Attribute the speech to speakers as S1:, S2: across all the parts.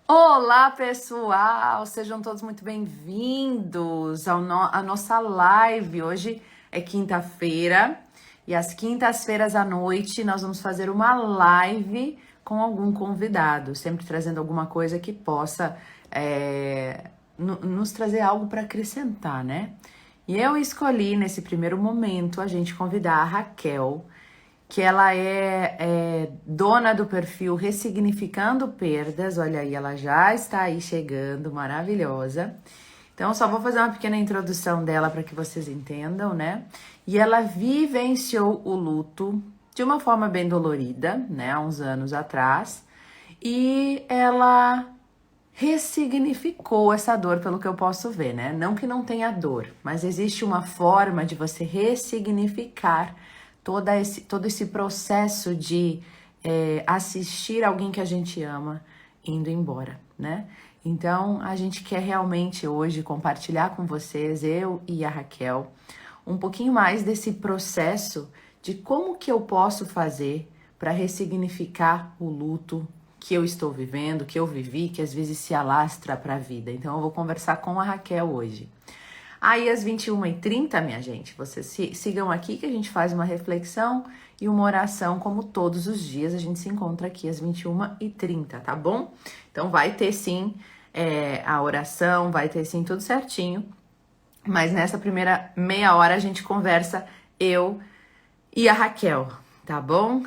S1: Olá, pessoal! Sejam todos muito bem-vindos à nossa live. Hoje é quinta-feira e às quintas-feiras à noite nós vamos fazer uma live com algum convidado, sempre trazendo alguma coisa que possa nos trazer algo para acrescentar, né? E eu escolhi nesse primeiro momento a gente convidar a Raquel, que ela é dona do perfil Ressignificando Perdas. Olha aí, ela já está aí chegando, maravilhosa. Então, só vou fazer uma pequena introdução dela para que vocês entendam, né? E ela vivenciou o luto de uma forma bem dolorida, né? Há uns anos atrás. E ela ressignificou essa dor, pelo que eu posso ver, né? Não que não tenha dor, mas existe uma forma de você ressignificar todo esse processo de assistir alguém que a gente ama indo embora, né? Então, a gente quer realmente hoje compartilhar com vocês, eu e a Raquel, um pouquinho mais desse processo de como que eu posso fazer para ressignificar o luto que eu estou vivendo, que eu vivi, que às vezes se alastra para a vida. Então eu vou conversar com a Raquel hoje. Aí às 21h30, minha gente, vocês sigam aqui que a gente faz uma reflexão e uma oração, como todos os dias. A gente se encontra aqui às 21h30, tá bom? Então vai ter sim a oração, vai ter sim tudo certinho. Mas nessa primeira meia hora a gente conversa eu e a Raquel, tá bom?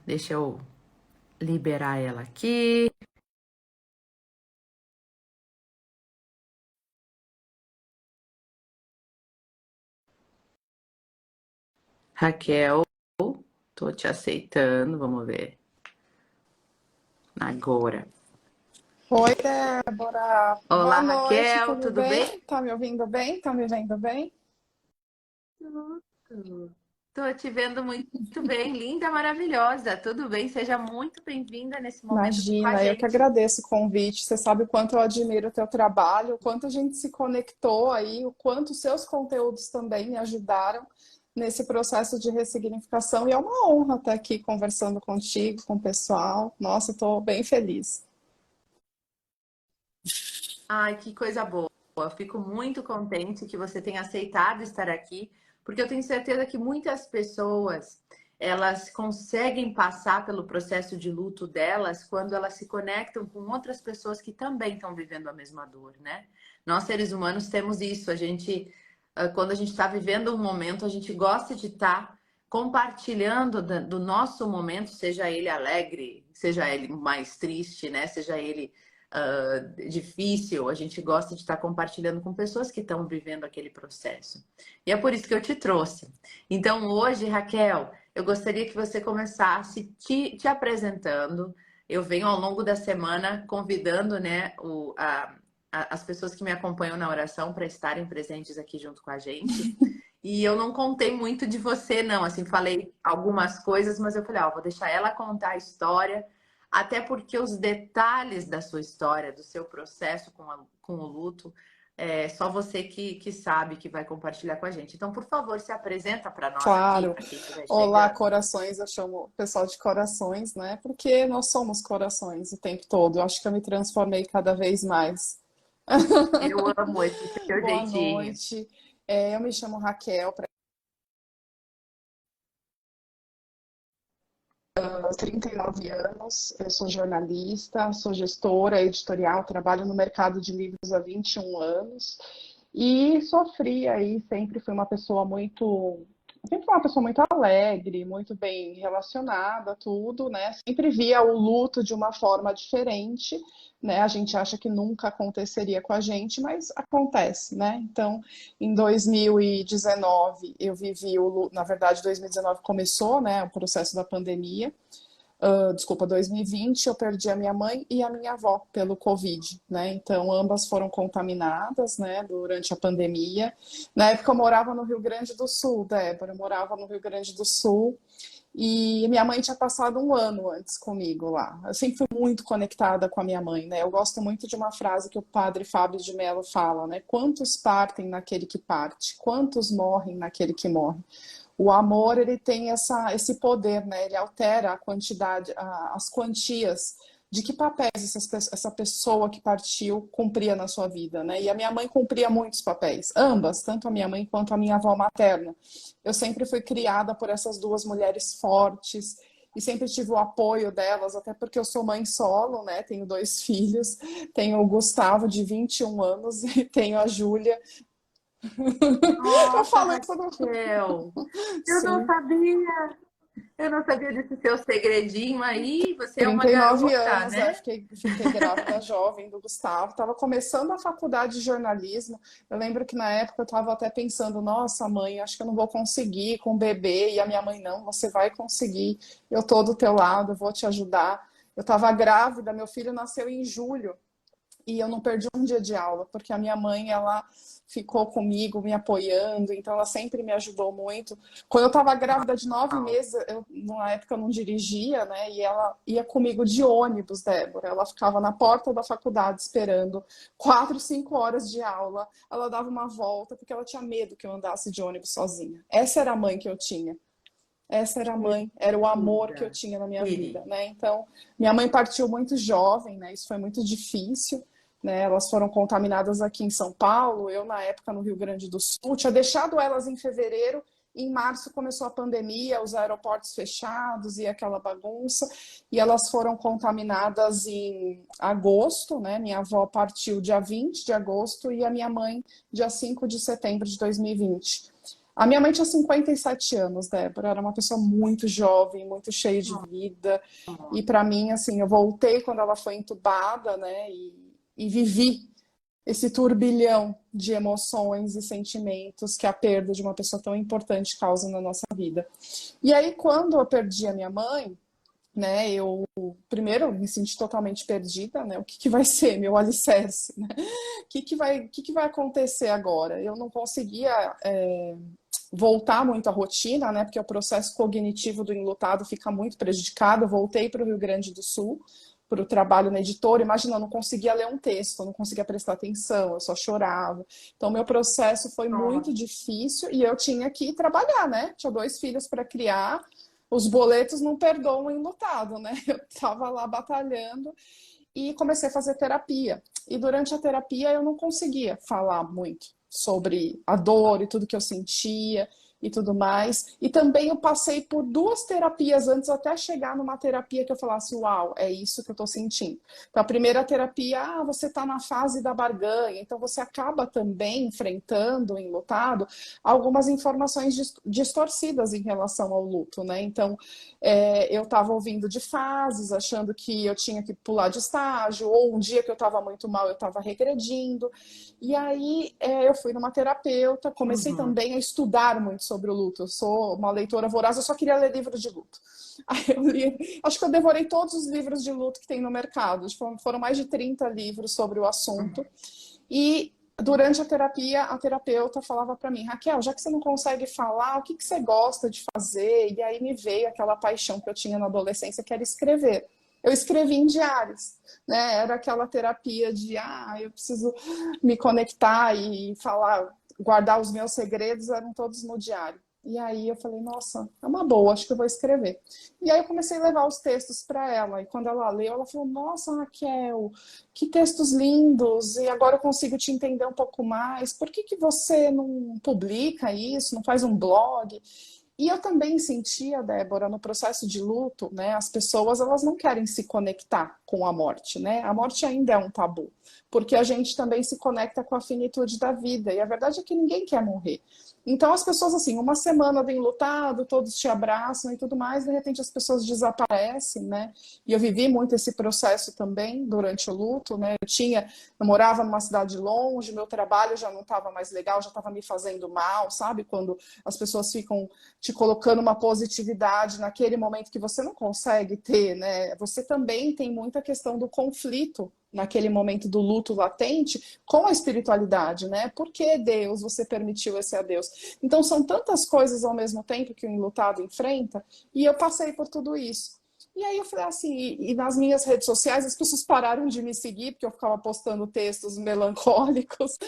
S1: Deixa eu liberar ela aqui. Raquel, tô te aceitando, vamos ver. Agora.
S2: Oi, Débora. Boa
S1: Olá,
S2: noite,
S1: Raquel,
S2: tudo
S1: tudo bem?
S2: bem? Tá me ouvindo bem? Tá me vendo bem?
S1: Tudo. Tô te vendo muito bem, linda, maravilhosa. Tudo bem? Seja muito bem-vinda nesse momento aqui com a
S2: Imagina, eu que
S1: gente.
S2: agradeço o convite. Você sabe o quanto eu admiro o teu trabalho, o quanto a gente se conectou aí, o quanto os seus conteúdos também me ajudaram nesse processo de ressignificação. E é uma honra estar aqui conversando contigo, com o pessoal. Nossa, estou bem feliz.
S1: Ai, que coisa boa. Eu fico muito contente que você tenha aceitado estar aqui, porque eu tenho certeza que muitas pessoas, elas conseguem passar pelo processo de luto delas quando elas se conectam com outras pessoas que também estão vivendo a mesma dor, né? Nós, seres humanos, temos isso. Quando a gente está vivendo um momento, a gente gosta de estar compartilhando do nosso momento, seja ele alegre, seja ele mais triste, né? Seja ele difícil, a gente gosta de estar compartilhando com pessoas que estão vivendo aquele processo. E é por isso que eu te trouxe. Então, hoje, Raquel, eu gostaria que você começasse te apresentando. Eu venho ao longo da semana convidando, né, as pessoas que me acompanham na oração para estarem presentes aqui junto com a gente. E eu não contei muito de você, não. Assim, falei algumas coisas, mas eu falei, ó, vou deixar ela contar a história, até porque os detalhes da sua história, do seu processo com o luto, é só você que sabe, que vai compartilhar com a gente. Então, por favor, se apresenta para nós aqui,
S2: Claro.
S1: para quem estiver
S2: Olá,
S1: chegando.
S2: corações. Eu chamo o pessoal de corações, né? Porque nós somos corações o tempo todo. Eu acho que eu me transformei cada vez mais.
S1: Eu amo esse seu
S2: Boa
S1: jeitinho.
S2: noite. Eu me chamo Raquel, tenho 39 anos, eu sou jornalista, sou gestora editorial, trabalho no mercado de livros há 21 anos e sofri aí, sempre fui uma pessoa muito alegre, muito bem relacionada, tudo, né? Sempre via o luto de uma forma diferente, né? A gente acha que nunca aconteceria com a gente, mas acontece, né? Então, em 2019, eu vivi o luto, na verdade, 2019 começou, né, o processo da pandemia. Desculpa, 2020, eu perdi a minha mãe e a minha avó pelo Covid, né? Então, ambas foram contaminadas, né, durante a pandemia. Na época, eu morava no Rio Grande do Sul, Débora, eu morava no Rio Grande do Sul e minha mãe tinha passado um ano antes comigo lá. Eu sempre fui muito conectada com a minha mãe, né? Eu gosto muito de uma frase que o padre Fábio de Mello fala, né? Quantos partem naquele que parte? Quantos morrem naquele que morre? O amor, ele tem esse poder, né? Ele altera a quantidade, as quantias de que papéis essa pessoa que partiu cumpria na sua vida, né? E a minha mãe cumpria muitos papéis, ambas, tanto a minha mãe quanto a minha avó materna. Eu sempre fui criada por essas duas mulheres fortes e sempre tive o apoio delas, até porque eu sou mãe solo, né? Tenho dois filhos, tenho o Gustavo de 21 anos e tenho a Júlia. Eu
S1: Nossa,
S2: falo isso no...
S1: Raquel, eu não
S2: Sim.
S1: sabia. Eu não sabia desse seu segredinho aí. Você é uma
S2: 39
S1: garota,
S2: anos,
S1: né?
S2: fiquei grávida jovem do Gustavo. Estava começando a faculdade de jornalismo. Eu lembro que na época eu estava até pensando, nossa, mãe, acho que eu não vou conseguir com o bebê. E a minha mãe, não, você vai conseguir. Eu tô do teu lado, eu vou te ajudar. Eu estava grávida, meu filho nasceu em julho. E eu não perdi um dia de aula, porque a minha mãe, ela ficou comigo, me apoiando, então ela sempre me ajudou muito. Quando eu estava grávida de 9 meses, na época eu não dirigia, né? E ela ia comigo de ônibus, Débora. Ela ficava na porta da faculdade esperando 4, 5 horas de aula. Ela dava uma volta, porque ela tinha medo que eu andasse de ônibus sozinha. Essa era a mãe que eu tinha. Essa era a mãe, era o amor que eu
S1: Querida,
S2: tinha na minha vida,
S1: querida.
S2: né? Então, minha mãe partiu muito jovem, né? Isso foi muito difícil, né? Elas foram contaminadas aqui em São Paulo, eu na época no Rio Grande do Sul, tinha deixado elas em fevereiro, e em março começou a pandemia, os aeroportos fechados e aquela bagunça, e elas foram contaminadas em agosto, né? Minha avó partiu dia 20 de agosto e a minha mãe dia 5 de setembro de 2020. A minha mãe tinha 57 anos, Débora, era uma pessoa muito jovem, muito cheia de vida. E para mim, assim, eu voltei quando ela foi entubada, né? E vivi esse turbilhão de emoções e sentimentos que a perda de uma pessoa tão importante causa na nossa vida. E aí, quando eu perdi a minha mãe, né, eu primeiro me senti totalmente perdida, né? O que vai ser meu alicerce, né? O que vai acontecer agora? Eu não conseguia voltar muito à rotina, né? Porque o processo cognitivo do enlutado fica muito prejudicado. Eu voltei para o Rio Grande do Sul para o trabalho na editora. Imagina, eu não conseguia ler um texto, eu não conseguia prestar atenção, eu só chorava. Então, meu processo foi muito
S1: Nossa.
S2: difícil e eu tinha que trabalhar, né? Tinha 2 filhos para criar. Os boletos não perdoam o enlutado, né? Eu estava lá batalhando e comecei a fazer terapia. E durante a terapia eu não conseguia falar muito sobre a dor e tudo que eu sentia e tudo mais. E também eu passei por 2 terapias antes até chegar numa terapia que eu falasse, uau, é isso que eu tô sentindo. Então a primeira terapia, você tá na fase da barganha, então você acaba também enfrentando, enlutado, algumas informações distorcidas em relação ao luto, né? Então eu estava ouvindo de fases, achando que eu tinha que pular de estágio, ou um dia que eu estava muito mal, eu estava regredindo. E aí eu fui numa terapeuta, comecei
S1: Uhum.
S2: também a estudar muito sobre o luto. Eu sou uma leitora voraz, eu só queria ler livros de luto. Aí eu li, acho que eu devorei todos os livros de luto que tem no mercado. Foram mais de 30 livros sobre o assunto. E durante a terapeuta falava para mim, Raquel, já que você não consegue falar, o que você gosta de fazer? E aí me veio aquela paixão que eu tinha na adolescência, que era escrever. Eu escrevi em diários, né? Era aquela terapia de, eu preciso me conectar e falar, guardar os meus segredos, eram todos no diário. E aí eu falei, nossa, é uma boa, acho que eu vou escrever. E aí eu comecei a levar os textos para ela. E quando ela leu, ela falou, nossa, Raquel, que textos lindos, e agora eu consigo te entender um pouco mais. Por que você não publica isso, não faz um blog? E eu também sentia, Débora, no processo de luto, né, as pessoas elas não querem se conectar com a morte, né? A morte ainda é um tabu, porque a gente também se conecta com a finitude da vida, e a verdade é que ninguém quer morrer. Então as pessoas, assim, uma semana bem lutado, todos te abraçam e tudo mais, de repente as pessoas desaparecem, né? E eu vivi muito esse processo também durante o luto, né? Eu morava numa cidade longe, meu trabalho já não estava mais legal, já estava me fazendo mal, sabe? Quando as pessoas ficam te colocando uma positividade naquele momento que você não consegue ter, né? Você também tem muita questão do conflito naquele momento do luto latente com a espiritualidade, né? Por que Deus, você permitiu esse adeus? Então são tantas coisas ao mesmo tempo que o enlutado enfrenta, e eu passei por tudo isso. E aí eu falei assim, e nas minhas redes sociais as pessoas pararam de me seguir, porque eu ficava postando textos melancólicos.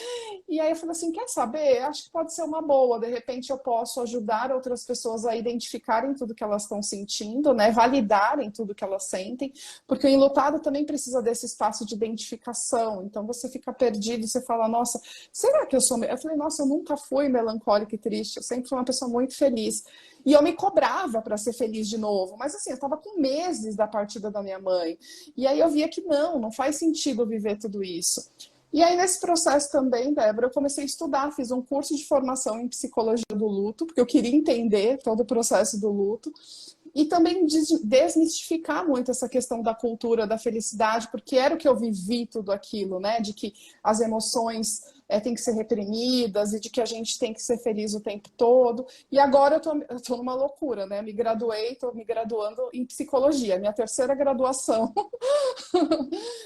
S2: E aí eu falei assim, quer saber? Acho que pode ser uma boa. De repente eu posso ajudar outras pessoas a identificarem tudo que elas estão sentindo, né? Validarem tudo que elas sentem, porque o enlutado também precisa desse espaço de identificação. Então você fica perdido, você fala, nossa, será que eu sou... Eu falei, nossa, eu nunca fui melancólica e triste, eu sempre fui uma pessoa muito feliz. E eu me cobrava para ser feliz de novo. Mas assim, eu estava com meses da partida da minha mãe. E aí eu via que não faz sentido viver tudo isso. E aí, nesse processo também, Débora, eu comecei a estudar, fiz um curso de formação em psicologia do luto, porque eu queria entender todo o processo do luto. E também desmistificar muito essa questão da cultura da felicidade, porque era o que eu vivi tudo aquilo, né? De que as emoções têm que ser reprimidas e de que a gente tem que ser feliz o tempo todo. E agora eu tô numa loucura, né? Me graduei, estou me graduando em psicologia, minha terceira graduação.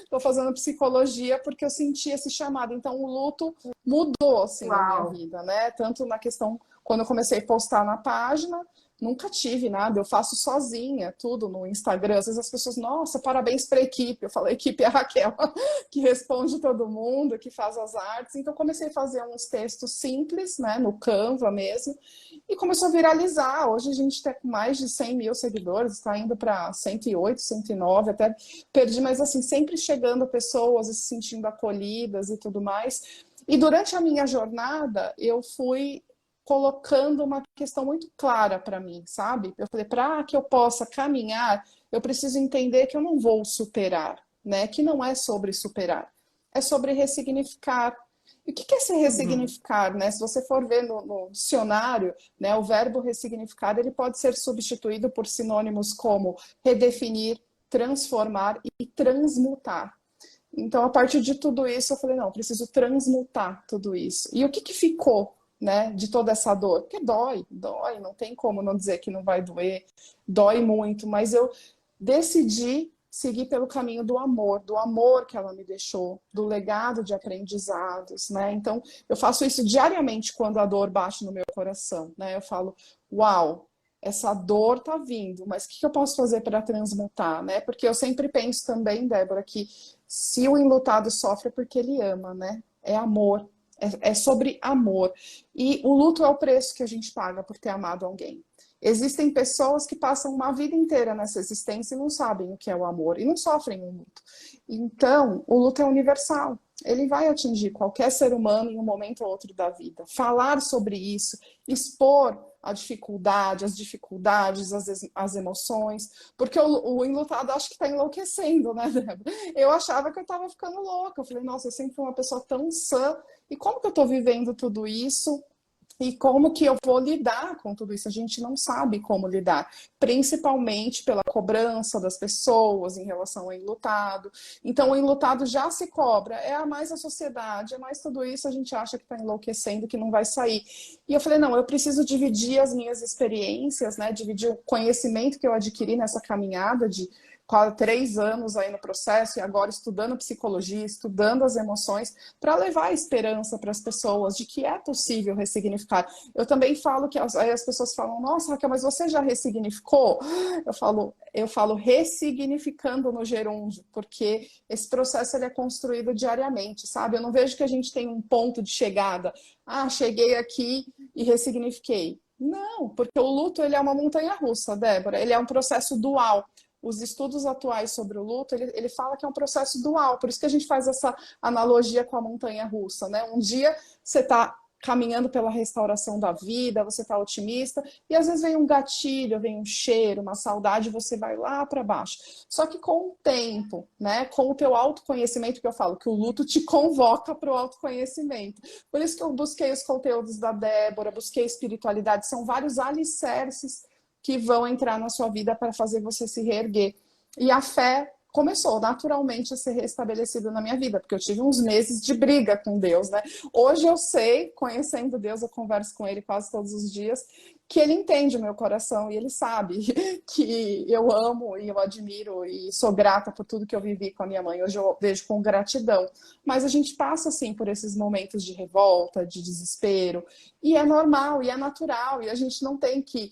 S2: Estou fazendo psicologia porque eu senti esse chamado. Então, o luto mudou, assim, a minha
S1: Uau!
S2: vida, né? Tanto na questão, quando eu comecei a postar na página, nunca tive nada, eu faço sozinha, tudo no Instagram. Às vezes as pessoas, nossa, parabéns para a equipe. Eu falo, a equipe é a Raquel, que responde todo mundo, que faz as artes. Então, comecei a fazer uns textos simples, né, no Canva mesmo, e começou a viralizar. Hoje a gente está com mais de 100 mil seguidores, está indo para 108, 109, até perdi, mas assim, sempre chegando pessoas e se sentindo acolhidas e tudo mais. E durante a minha jornada, eu fui colocando uma questão muito clara para mim, sabe? Eu falei, para que eu possa caminhar, eu preciso entender que eu não vou superar, né? Que não é sobre superar, é sobre ressignificar. E o que é se
S1: Uhum.
S2: ressignificar, né? Se você for ver no dicionário, né, o verbo ressignificar, ele pode ser substituído por sinônimos como redefinir, transformar e transmutar. Então, a partir de tudo isso, eu falei, não, eu preciso transmutar tudo isso. E o que ficou, né, de toda essa dor? Porque dói, não tem como não dizer que não vai doer, dói muito, mas eu decidi seguir pelo caminho do amor que ela me deixou, do legado de aprendizados, né? Então, eu faço isso diariamente quando a dor bate no meu coração, né? Eu falo, uau, essa dor tá vindo, mas o que eu posso fazer para transmutar, né? Porque eu sempre penso também, Débora, que se o enlutado sofre é porque ele ama, né? É amor, é sobre amor. E o luto é o preço que a gente paga por ter amado alguém. Existem pessoas que passam uma vida inteira nessa existência e não sabem o que é o amor e não sofrem o luto. Então, o luto é universal. Ele vai atingir qualquer ser humano em um momento ou outro da vida. Falar sobre isso, expor a dificuldade, as dificuldades, as emoções, porque o enlutado acho que está enlouquecendo, né, Débora? Eu achava que eu estava ficando louca. Eu falei, nossa, eu sempre fui uma pessoa tão sã, e como que eu estou vivendo tudo isso? E como que eu vou lidar com tudo isso? A gente não sabe como lidar, principalmente pela cobrança das pessoas em relação ao enlutado. Então, o enlutado já se cobra, é a mais a sociedade, é mais tudo isso, a gente acha que está enlouquecendo, que não vai sair. E eu falei, não, eu preciso dividir as minhas experiências, né? Dividir o conhecimento que eu adquiri nessa caminhada de quase 3 anos aí no processo e agora estudando psicologia, estudando as emoções, para levar a esperança para as pessoas de que é possível ressignificar. Eu também falo que aí as pessoas falam, nossa, Raquel, mas você já ressignificou? Eu falo ressignificando no gerúndio, porque esse processo ele é construído diariamente, sabe? Eu não vejo que a gente tem um ponto de chegada. Ah, cheguei aqui e ressignifiquei. Não, porque o luto ele é uma montanha-russa, Débora. Ele é um processo dual. Os estudos atuais sobre o luto, ele fala que é um processo dual, por isso que a gente faz essa analogia com a montanha-russa, né? Um dia você está caminhando pela restauração da vida, você está otimista, e às vezes vem um gatilho, vem um cheiro, uma saudade, você vai lá para baixo. Só que com o tempo, né? Com o teu autoconhecimento, que eu falo, que o luto te convoca para o autoconhecimento. Por isso que eu busquei os conteúdos da Débora, busquei espiritualidade, são vários alicerces que vão entrar na sua vida para fazer você se reerguer. E a fé começou naturalmente a ser restabelecida na minha vida, porque eu tive uns meses de briga com Deus, né? Hoje eu sei, conhecendo Deus, eu converso com Ele quase todos os dias, que Ele entende o meu coração e Ele sabe que eu amo e eu admiro e sou grata por tudo que eu vivi com a minha mãe. Hoje eu vejo com gratidão. Mas a gente passa, assim, por esses momentos de revolta, de desespero, e é normal, e é natural, e a gente não tem que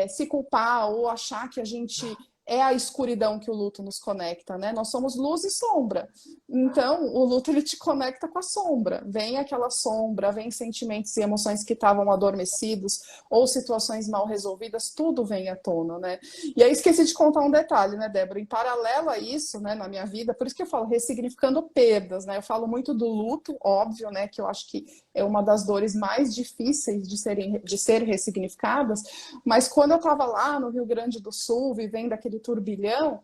S2: se culpar ou achar que a gente é a escuridão que o luto nos conecta, né? Nós somos luz e sombra. Então, o luto ele te conecta com a sombra. Vem aquela sombra, vem sentimentos e emoções que estavam adormecidos ou situações mal resolvidas, tudo vem à tona, né? E aí esqueci de contar um detalhe, né, Débora? Em paralelo a isso, né, na minha vida, por isso que eu falo ressignificando perdas, né? Eu falo muito do luto, óbvio, né, que eu acho que é uma das dores mais difíceis de ser ressignificadas, mas quando eu estava lá no Rio Grande do Sul, vivendo aquele turbilhão,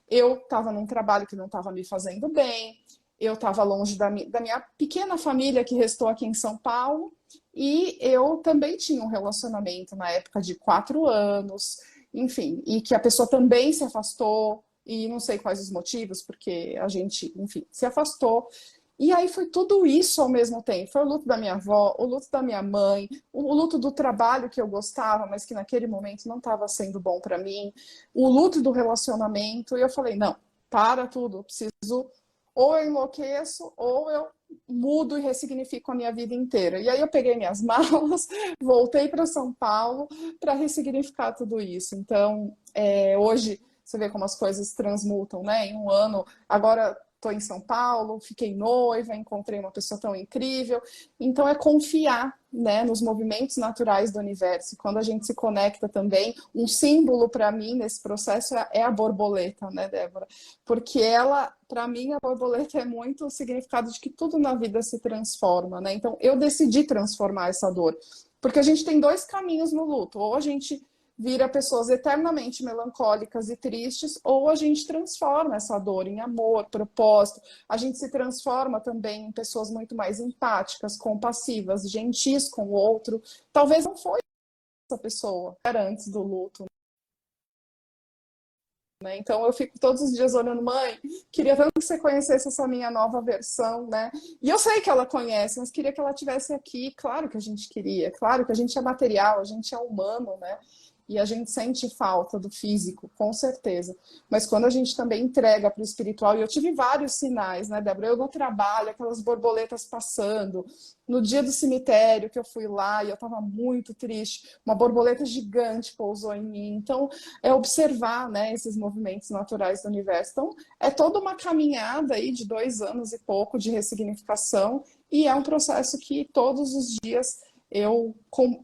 S2: eu estava num trabalho que não estava me fazendo bem, eu estava longe da minha pequena família que restou aqui em São Paulo, e eu também tinha um relacionamento na época de 4 anos, enfim, e que a pessoa também se afastou, e não sei quais os motivos, porque a gente, enfim, se afastou. E aí foi tudo isso ao mesmo tempo. Foi o luto da minha avó, o luto da minha mãe, o luto do trabalho que eu gostava, mas que naquele momento não estava sendo bom para mim, o luto do relacionamento. E eu falei, não, para tudo, eu preciso, ou eu enlouqueço, ou eu mudo e ressignifico a minha vida inteira. E aí eu peguei minhas malas, voltei para São Paulo para ressignificar tudo isso. Então, hoje, você vê como as coisas transmutam, né? Em um ano, agora estou em São Paulo, fiquei noiva, encontrei uma pessoa tão incrível. Então é confiar, né, nos movimentos naturais do universo. Quando a gente se conecta também, um símbolo para mim nesse processo é a borboleta, né, Débora? Porque ela, para mim, a borboleta é muito o significado de que tudo na vida se transforma, né? Então eu decidi transformar essa dor. Porque a gente tem dois caminhos no luto. Ou a gente vira pessoas eternamente melancólicas e tristes, ou a gente transforma essa dor em amor, propósito. A gente se transforma também em pessoas muito mais empáticas, compassivas, gentis com o outro. Talvez não foi essa pessoa, era antes do luto. Né? Então eu fico todos os dias olhando, mãe, queria tanto que você conhecesse essa minha nova versão, né? E eu sei que ela conhece, mas queria que ela estivesse aqui. Claro que a gente queria, claro que a gente é material, a gente é humano, né? E a gente sente falta do físico, com certeza. Mas quando a gente também entrega para o espiritual, e eu tive vários sinais, né, Débora? Eu no trabalho, aquelas borboletas passando. No dia do cemitério que eu fui lá e eu estava muito triste, uma borboleta gigante pousou em mim. Então, é observar, né, esses movimentos naturais do universo. Então, é toda uma caminhada aí de 2 anos e pouco de ressignificação, e é um processo que todos os dias eu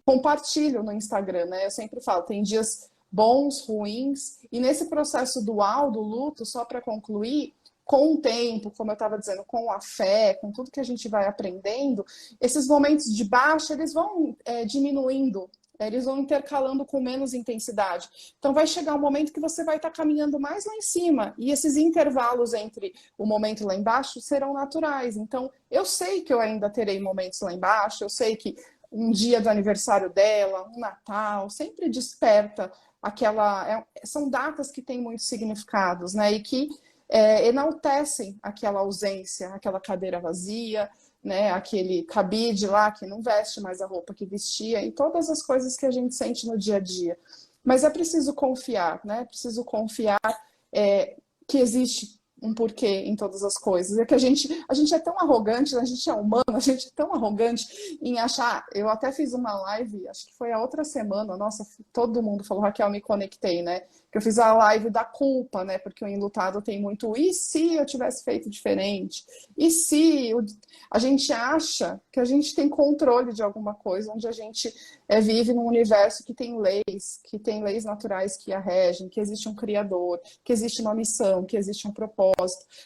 S2: compartilho no Instagram, né? Eu sempre falo, tem dias bons, ruins, e nesse processo dual do luto, só para concluir, com o tempo, como eu estava dizendo, com a fé, com tudo que a gente vai aprendendo, esses momentos de baixa, eles vão diminuindo, eles vão intercalando com menos intensidade. Então vai chegar um momento que você vai estar caminhando mais lá em cima, e esses intervalos entre o momento lá embaixo serão naturais. Então eu sei que eu ainda terei momentos lá embaixo, eu sei que um dia do aniversário dela, um Natal, sempre desperta aquela. São datas que têm muitos significados, né? E que enaltecem aquela ausência, aquela cadeira vazia, né? Aquele cabide lá que não veste mais a roupa que vestia, e todas as coisas que a gente sente no dia a dia. Mas é preciso confiar, né? É preciso confiar que existe um porquê em todas as coisas. É que a gente é tão arrogante, a gente é humano, a gente é tão arrogante em achar. Eu até fiz uma live, acho que foi a outra semana, nossa, todo mundo falou, Raquel, me conectei, né? Que eu fiz a live da culpa, né? Porque o enlutado tem muito, e se eu tivesse feito diferente? E se a gente acha que a gente tem controle de alguma coisa, onde a gente vive num universo que tem leis naturais que a regem, que existe um criador, que existe uma missão, que existe um propósito.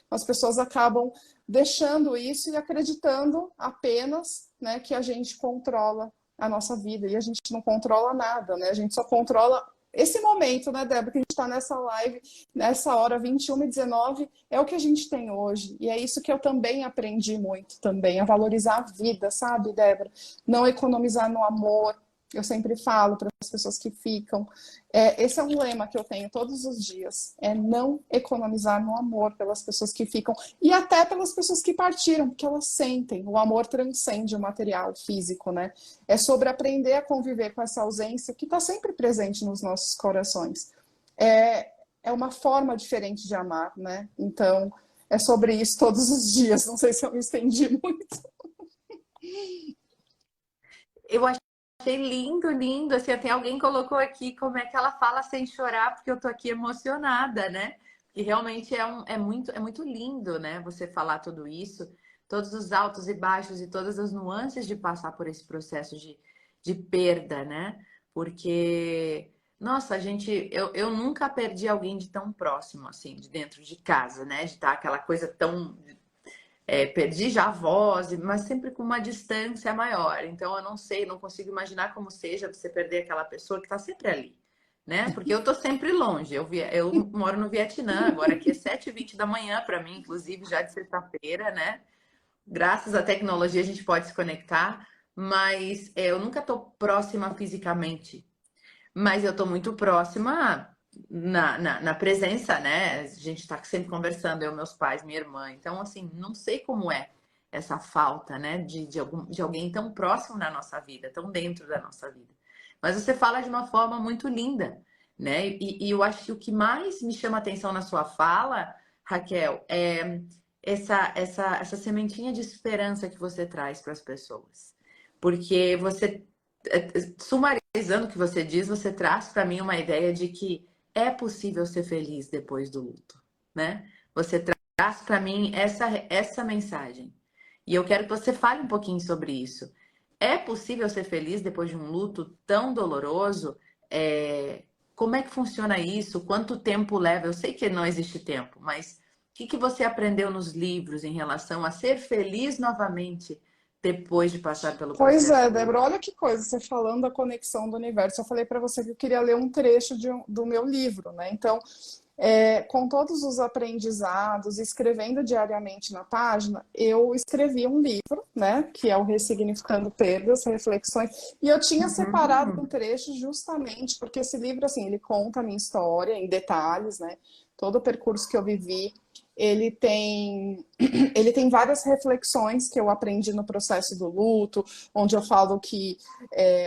S2: As pessoas acabam deixando isso e acreditando apenas, né, que a gente controla a nossa vida, e a gente não controla nada, né? A gente só controla esse momento, né, Débora, que a gente está nessa live, nessa hora 21h19, é o que a gente tem hoje. E é isso que eu também aprendi muito também, a valorizar a vida, sabe, Débora? Não economizar no amor. Eu sempre falo para as pessoas que ficam. Esse é um lema que eu tenho todos os dias. É não economizar no amor pelas pessoas que ficam. E até pelas pessoas que partiram, porque elas sentem. O amor transcende o material físico, né? É sobre aprender a conviver com essa ausência que está sempre presente nos nossos corações. É uma forma diferente de amar, né? Então, é sobre isso todos os dias. Não sei se eu me estendi muito.
S1: Eu acho achei lindo, lindo. Assim, até alguém colocou aqui como é que ela fala sem chorar, porque eu tô aqui emocionada, né? E realmente é muito lindo, né? Você falar tudo isso, todos os altos e baixos e todas as nuances de passar por esse processo de perda, né? Porque, nossa, eu nunca perdi alguém de tão próximo, assim, de dentro de casa, né? De estar aquela coisa tão perdi já a voz, mas sempre com uma distância maior. Então eu não sei, não consigo imaginar como seja você perder aquela pessoa que está sempre ali, né? Porque eu estou sempre longe. Eu moro no Vietnã, agora aqui é 7h20 da manhã para mim, inclusive já de sexta-feira, né? Graças à tecnologia a gente pode se conectar, mas eu nunca estou próxima fisicamente, mas eu estou muito próxima na presença, né? A gente está sempre conversando, eu, meus pais, minha irmã. Então, assim, não sei como é essa falta, né? De alguém tão próximo na nossa vida, tão dentro da nossa vida. Mas você fala de uma forma muito linda, né? E eu acho que o que mais me chama atenção na sua fala, Raquel, é essa sementinha de esperança que você traz para as pessoas. Porque você sumarizando o que você diz, você traz para mim uma ideia de que é possível ser feliz depois do luto, né? Você traz para mim essa mensagem. E eu quero que você fale um pouquinho sobre isso. É possível ser feliz depois de um luto tão doloroso? Como é que funciona isso? Quanto tempo leva? Eu sei que não existe tempo, mas o que você aprendeu nos livros em relação a ser feliz novamente depois de passar pelo
S2: Pois
S1: processo
S2: é,
S1: do
S2: Débora,
S1: luto?
S2: olha que coisa, você falando da conexão do universo. Eu falei para você que eu queria ler um trecho do meu livro, né? Então, com todos os aprendizados, escrevendo diariamente na página, eu escrevi um livro, né? Que é o Ressignificando Perdas, Reflexões. E eu tinha separado um
S1: Uhum.
S2: trecho justamente porque esse livro, assim, ele conta a minha história em detalhes, né? Todo o percurso que eu vivi. Ele tem, ele tem várias reflexões que eu aprendi no processo do luto, onde eu falo que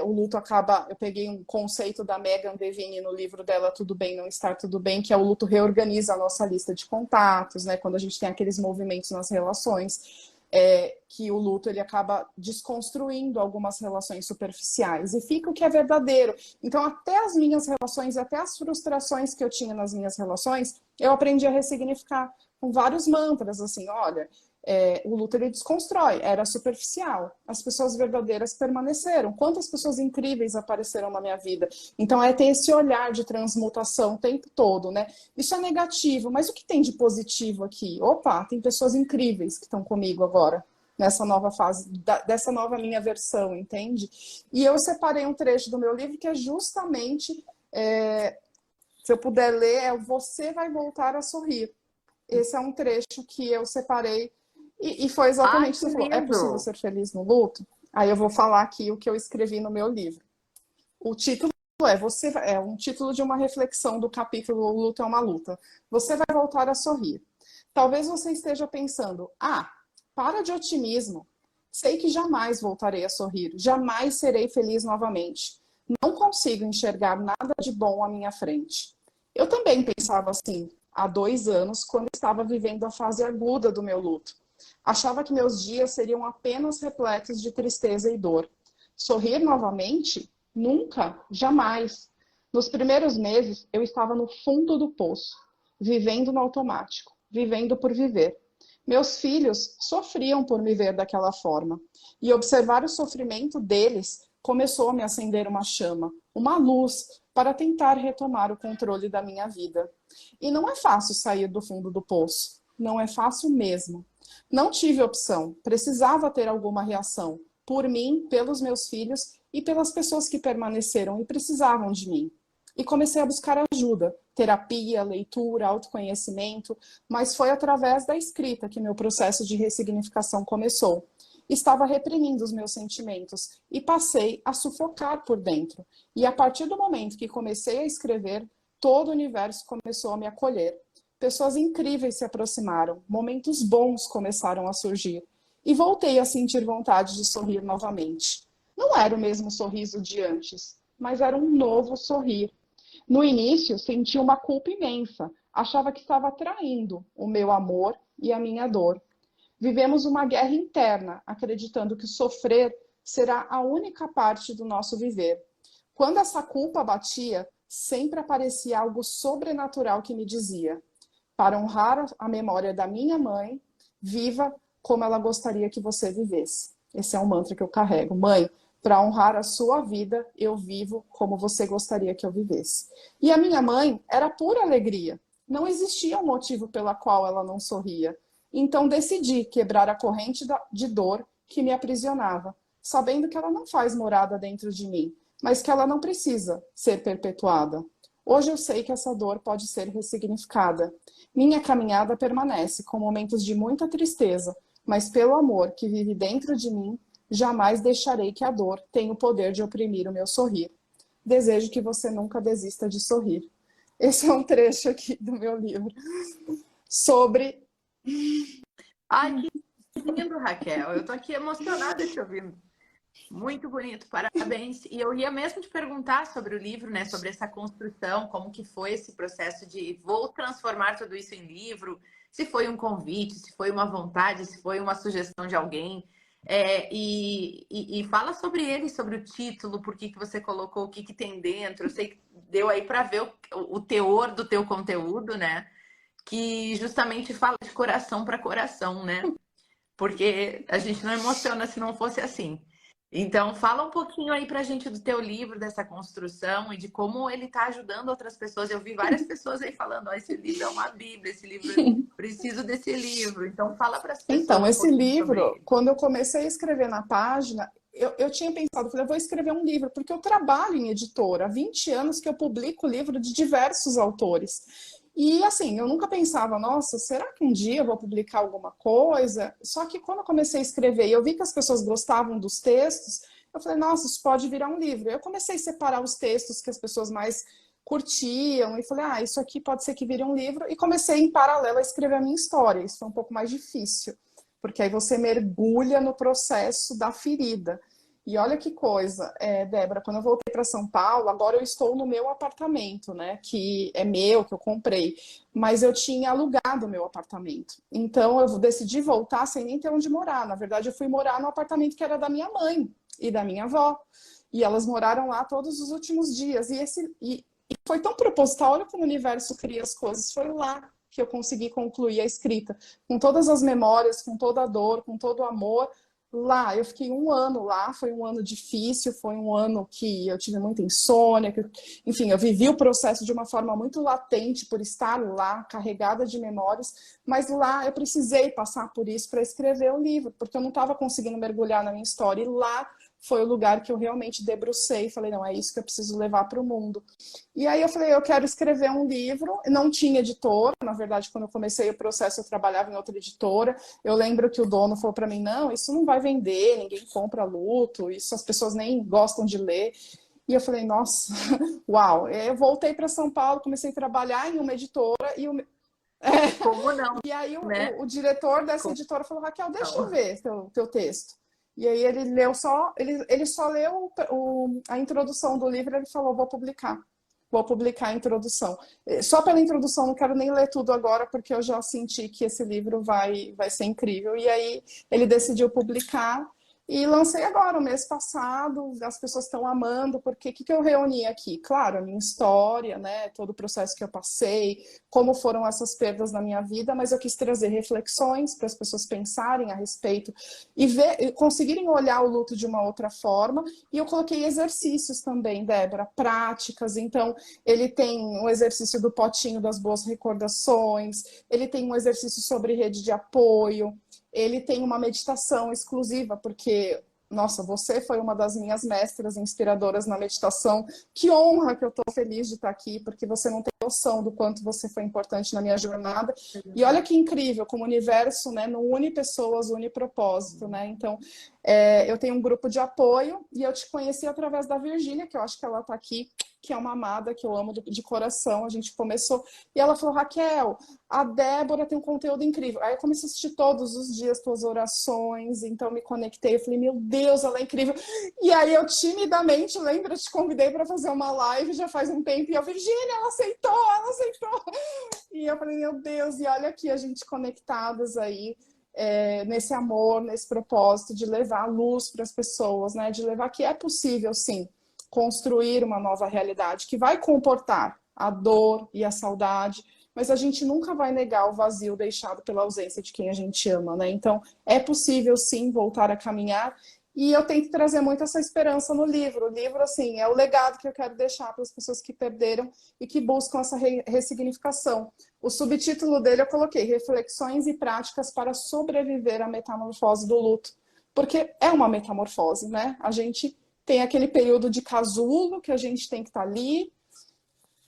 S2: o luto acaba. Eu peguei um conceito da Megan Devine no livro dela, Tudo Bem Não Estar Tudo Bem, que é o luto reorganiza a nossa lista de contatos, né? Quando a gente tem aqueles movimentos nas relações. Que o luto ele acaba desconstruindo algumas relações superficiais e fica o que é verdadeiro. Então, até as minhas relações, até as frustrações que eu tinha nas minhas relações, eu aprendi a ressignificar com vários mantras, assim, olha, o luto ele desconstrói, era superficial, as pessoas verdadeiras permaneceram, quantas pessoas incríveis apareceram na minha vida, então ter esse olhar de transmutação o tempo todo, né, isso é negativo, mas o que tem de positivo aqui? Opa, tem pessoas incríveis que estão comigo agora, nessa nova fase, dessa nova minha versão, entende? E eu separei um trecho do meu livro que é justamente, se eu puder ler, Você Vai Voltar a Sorrir. Esse é um trecho que eu separei e foi
S1: Ai,
S2: exatamente o que
S1: que
S2: você falou. É
S1: lindo!
S2: possível ser feliz no luto? Aí eu vou falar aqui o que eu escrevi no meu livro. O título é um título de uma reflexão do capítulo O Luto é uma Luta. Você vai voltar a sorrir. Talvez você esteja pensando, para de otimismo. Sei que jamais voltarei a sorrir, jamais serei feliz novamente. Não consigo enxergar nada de bom à minha frente. Eu também pensava assim há 2 anos, quando estava vivendo a fase aguda do meu luto. Achava que meus dias seriam apenas repletos de tristeza e dor. Sorrir novamente? Nunca, jamais. Nos primeiros meses, eu estava no fundo do poço, vivendo no automático, vivendo por viver. Meus filhos sofriam por me ver daquela forma, e observar o sofrimento deles começou a me acender uma chama, uma luz, para tentar retomar o controle da minha vida. E não é fácil sair do fundo do poço, não é fácil mesmo. Não tive opção, precisava ter alguma reação, por mim, pelos meus filhos e pelas pessoas que permaneceram e precisavam de mim. E comecei a buscar ajuda, terapia, leitura, autoconhecimento, mas foi através da escrita que meu processo de ressignificação começou. Estava reprimindo os meus sentimentos e passei a sufocar por dentro. E a partir do momento que comecei a escrever, todo o universo começou a me acolher. Pessoas incríveis se aproximaram, momentos bons começaram a surgir. E voltei a sentir vontade de sorrir novamente. Não era o mesmo sorriso de antes, mas era um novo sorrir. No início, senti uma culpa imensa. Achava que estava traindo o meu amor e a minha dor. Vivemos uma guerra interna, acreditando que sofrer será a única parte do nosso viver. Quando essa culpa batia, sempre aparecia algo sobrenatural que me dizia: para honrar a memória da minha mãe, viva como ela gostaria que você vivesse. Esse é um mantra que eu carrego. Mãe, para honrar a sua vida, eu vivo como você gostaria que eu vivesse. E a minha mãe era pura alegria. Não existia um motivo pela qual ela não sorria. Então decidi quebrar a corrente de dor que me aprisionava, sabendo que ela não faz morada dentro de mim, mas que ela não precisa ser perpetuada. Hoje eu sei que essa dor pode ser ressignificada. Minha caminhada permanece com momentos de muita tristeza, mas pelo amor que vive dentro de mim, jamais deixarei que a dor tenha o poder de oprimir o meu sorrir. Desejo que você nunca desista de sorrir. Esse é um trecho aqui do meu livro sobre...
S1: Ai, que lindo, Raquel. Eu tô aqui emocionada te ouvindo. Muito bonito, parabéns. E eu ia mesmo te perguntar sobre o livro, né? Sobre essa construção, como que foi esse processo de vou transformar tudo isso em livro, se foi um convite, se foi uma vontade, se foi uma sugestão de alguém. E fala sobre ele, sobre o título, por que que você colocou, o que que tem dentro. Eu sei que deu aí para ver o teor do teu conteúdo, né? Que justamente fala de coração para coração, né? Porque a gente não emociona se não fosse assim. Então, fala um pouquinho aí pra gente do teu livro, dessa construção e de como ele está ajudando outras pessoas. Eu vi várias pessoas aí falando, ó, esse livro é uma bíblia, esse livro, preciso desse livro. Então, fala para as
S2: Então,
S1: pessoas um
S2: esse
S1: pouquinho sobre
S2: livro,
S1: ele.
S2: quando eu comecei a escrever na página, eu tinha pensado, falei, eu vou escrever um livro, porque eu trabalho em editora, há 20 anos que eu publico livro de diversos autores. E assim, eu nunca pensava, nossa, será que um dia eu vou publicar alguma coisa? Só que quando eu comecei a escrever e eu vi que as pessoas gostavam dos textos, eu falei, nossa, isso pode virar um livro. Eu comecei a separar os textos que as pessoas mais curtiam e falei, ah, isso aqui pode ser que vire um livro. E comecei em paralelo a escrever a minha história. Isso foi um pouco mais difícil, porque aí você mergulha no processo da ferida. E olha que coisa, Débora, quando eu voltei para São Paulo, agora eu estou no meu apartamento, né? Que é meu, que eu comprei, mas eu tinha alugado o meu apartamento. Então eu decidi voltar sem nem ter onde morar. Na verdade, eu fui morar no apartamento que era da minha mãe e da minha avó. E elas moraram lá todos os últimos dias. E foi tão proposital, olha como o universo cria as coisas. Foi lá que eu consegui concluir a escrita, com todas as memórias, com toda a dor, com todo o amor. Lá, eu fiquei um ano lá, foi um ano difícil, foi um ano que eu tive muita insônia, enfim, eu vivi o processo de uma forma muito latente por estar lá, carregada de memórias, mas lá eu precisei passar por isso para escrever o livro, porque eu não estava conseguindo mergulhar na minha história, e lá foi o lugar que eu realmente debrucei, falei, não, é isso que eu preciso levar para o mundo. E aí eu falei, eu quero escrever um livro, não tinha editora, na verdade, quando eu comecei o processo eu trabalhava em outra editora, eu lembro que o dono falou para mim, não, isso não vai vender, ninguém compra luto, isso as pessoas nem gostam de ler. E eu falei, nossa, uau. Eu voltei para São Paulo, comecei a trabalhar em uma editora
S1: Como não,
S2: e aí
S1: né?
S2: o diretor dessa
S1: Como
S2: editora falou, Raquel, deixa eu
S1: não.
S2: ver teu texto. E aí ele leu só, ele só leu a introdução do livro, ele falou, vou publicar. Vou publicar a introdução. Só pela introdução, não quero nem ler tudo agora, porque eu já senti que esse livro vai ser incrível. E aí ele decidiu publicar e lancei agora, o mês passado. As pessoas estão amando, porque o que eu reuni aqui? Claro, a minha história, né? Todo o processo que eu passei, como foram essas perdas na minha vida, mas eu quis trazer reflexões para as pessoas pensarem a respeito e conseguirem olhar o luto de uma outra forma. E eu coloquei exercícios também, Débora, práticas. Então, ele tem um exercício do potinho das boas recordações, ele tem um exercício sobre rede de apoio, ele tem uma meditação exclusiva, porque, nossa, você foi uma das minhas mestras inspiradoras na meditação. Que honra que eu estou feliz de estar aqui, porque você não tem noção do quanto você foi importante na minha jornada. E olha que incrível, como o universo, né, não une pessoas, une propósito, né? Então, eu tenho um grupo de apoio e eu te conheci através da Virgínia, que eu acho que ela está aqui, que é uma amada que eu amo de coração. A gente começou e ela falou, Raquel, a Débora tem um conteúdo incrível. Aí eu comecei a assistir todos os dias tuas orações, então me conectei, eu falei, meu Deus, ela é incrível. E aí eu timidamente, lembra, eu te convidei para fazer uma live já faz um tempo, e eu, Virgínia, ela aceitou, ela aceitou. E eu falei, meu Deus, e olha aqui a gente conectadas aí. nesse amor, nesse propósito de levar a luz para as pessoas, né? De levar que é possível, sim, construir uma nova realidade que vai comportar a dor e a saudade, mas a gente nunca vai negar o vazio deixado pela ausência de quem a gente ama, né? Então, é possível, sim, voltar a caminhar. E eu tento trazer muito essa esperança no livro. O livro, assim, é o legado que eu quero deixar para as pessoas que perderam e que buscam essa ressignificação. O subtítulo dele eu coloquei Reflexões e Práticas para Sobreviver à Metamorfose do Luto. Porque é uma metamorfose, né? A gente tem aquele período de casulo que a gente tem que estar ali,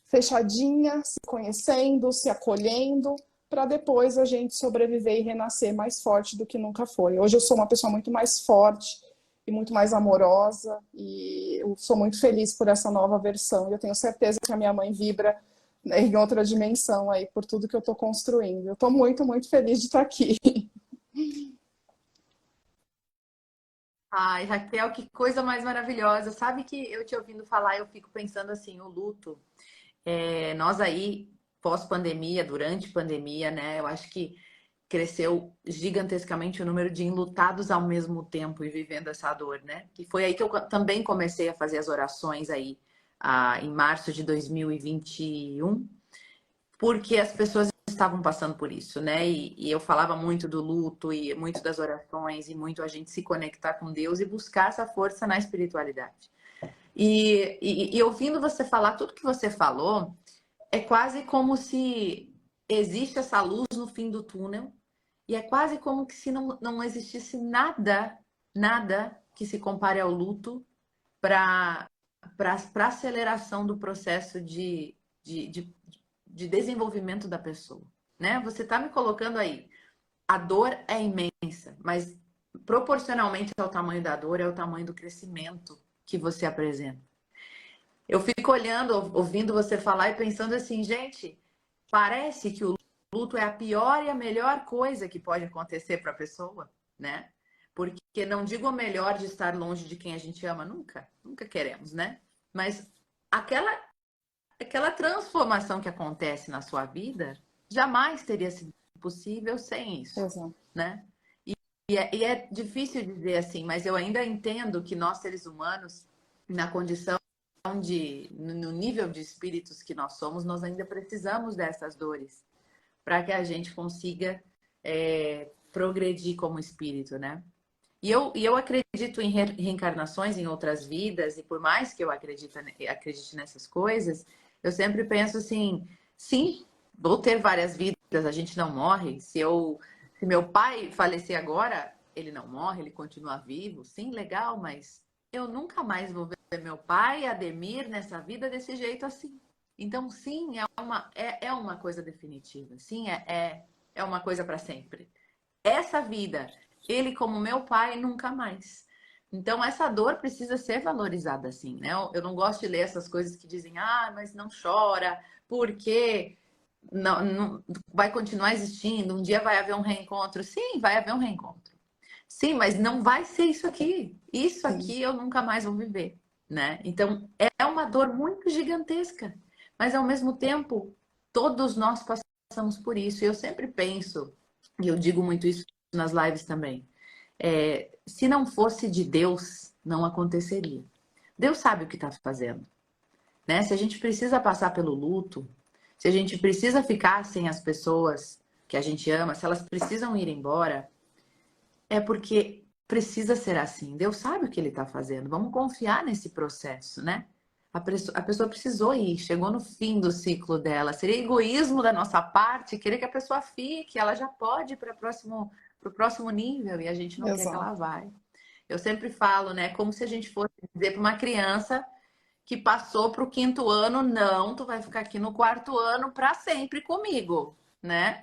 S2: fechadinha, se conhecendo, se acolhendo, para depois a gente sobreviver e renascer mais forte do que nunca foi. Hoje eu sou uma pessoa muito mais forte e muito mais amorosa, e eu sou muito feliz por essa nova versão. E eu tenho certeza que a minha mãe vibra, né, em outra dimensão aí por tudo que eu estou construindo. Eu estou muito, muito feliz de estar aqui.
S1: Ai, Raquel, que coisa mais maravilhosa. Sabe que eu te ouvindo falar, eu fico pensando assim, o luto. Nós aí, pós-pandemia, durante pandemia, né? Eu acho que cresceu gigantescamente o número de enlutados ao mesmo tempo e vivendo essa dor, né? Que foi aí que eu também comecei a fazer as orações aí, em março de 2021, porque as pessoas estavam passando por isso, né? E eu falava muito do luto e muito das orações e muito a gente se conectar com Deus e buscar essa força na espiritualidade. E ouvindo você falar tudo que você falou, é quase como se existe essa luz no fim do túnel e é quase como que se não existisse nada que se compare ao luto para a aceleração do processo de, de, de desenvolvimento da pessoa, né? Você está me colocando aí, a dor é imensa, mas proporcionalmente ao tamanho da dor é o tamanho do crescimento que você apresenta. Eu fico olhando, ouvindo você falar e pensando assim, gente, parece que o luto é a pior e a melhor coisa que pode acontecer para a pessoa, né? Porque não digo o melhor de estar longe de quem a gente ama, nunca queremos, né? Mas aquela transformação que acontece na sua vida jamais teria sido possível sem isso,
S2: Exato.
S1: né? E é difícil dizer assim, mas eu ainda entendo que nós, seres humanos, na condição no nível de espíritos que nós somos, nós ainda precisamos dessas dores para que a gente consiga progredir como espírito, né? E eu acredito em reencarnações em outras vidas, e por mais que eu acredite nessas coisas, eu sempre penso assim, sim, vou ter várias vidas, a gente não morre. Se meu pai falecer agora, ele não morre, ele continua vivo, sim, legal, mas eu nunca mais vou ver meu pai, Ademir, nessa vida desse jeito assim. Então, sim, é uma coisa definitiva, sim, é uma coisa para sempre. Essa vida, ele como meu pai, nunca mais. Então, essa dor precisa ser valorizada assim, né? Eu não gosto de ler essas coisas que dizem, mas não chora, porque não vai continuar existindo, um dia vai haver um reencontro. Sim, vai haver um reencontro. Sim, mas não vai ser isso aqui. Isso
S2: Sim.
S1: aqui eu nunca mais vou viver, né? Então, é uma dor muito gigantesca, mas ao mesmo tempo, todos nós passamos por isso. E eu sempre penso, e eu digo muito isso nas lives também, se não fosse de Deus, não aconteceria. Deus sabe o que está fazendo, né? Se a gente precisa passar pelo luto, se a gente precisa ficar sem as pessoas que a gente ama, se elas precisam ir embora, é porque precisa ser assim. Deus sabe o que ele está fazendo. Vamos confiar nesse processo, né? A pessoa precisou ir, chegou no fim do ciclo dela. Seria egoísmo da nossa parte querer que a pessoa fique, ela já pode ir para o próximo nível e a gente não quer que
S2: Exato.
S1: ela vá. Eu sempre falo, né? Como se a gente fosse dizer para uma criança que passou para o quinto ano, não, tu vai ficar aqui no quarto ano para sempre comigo, né?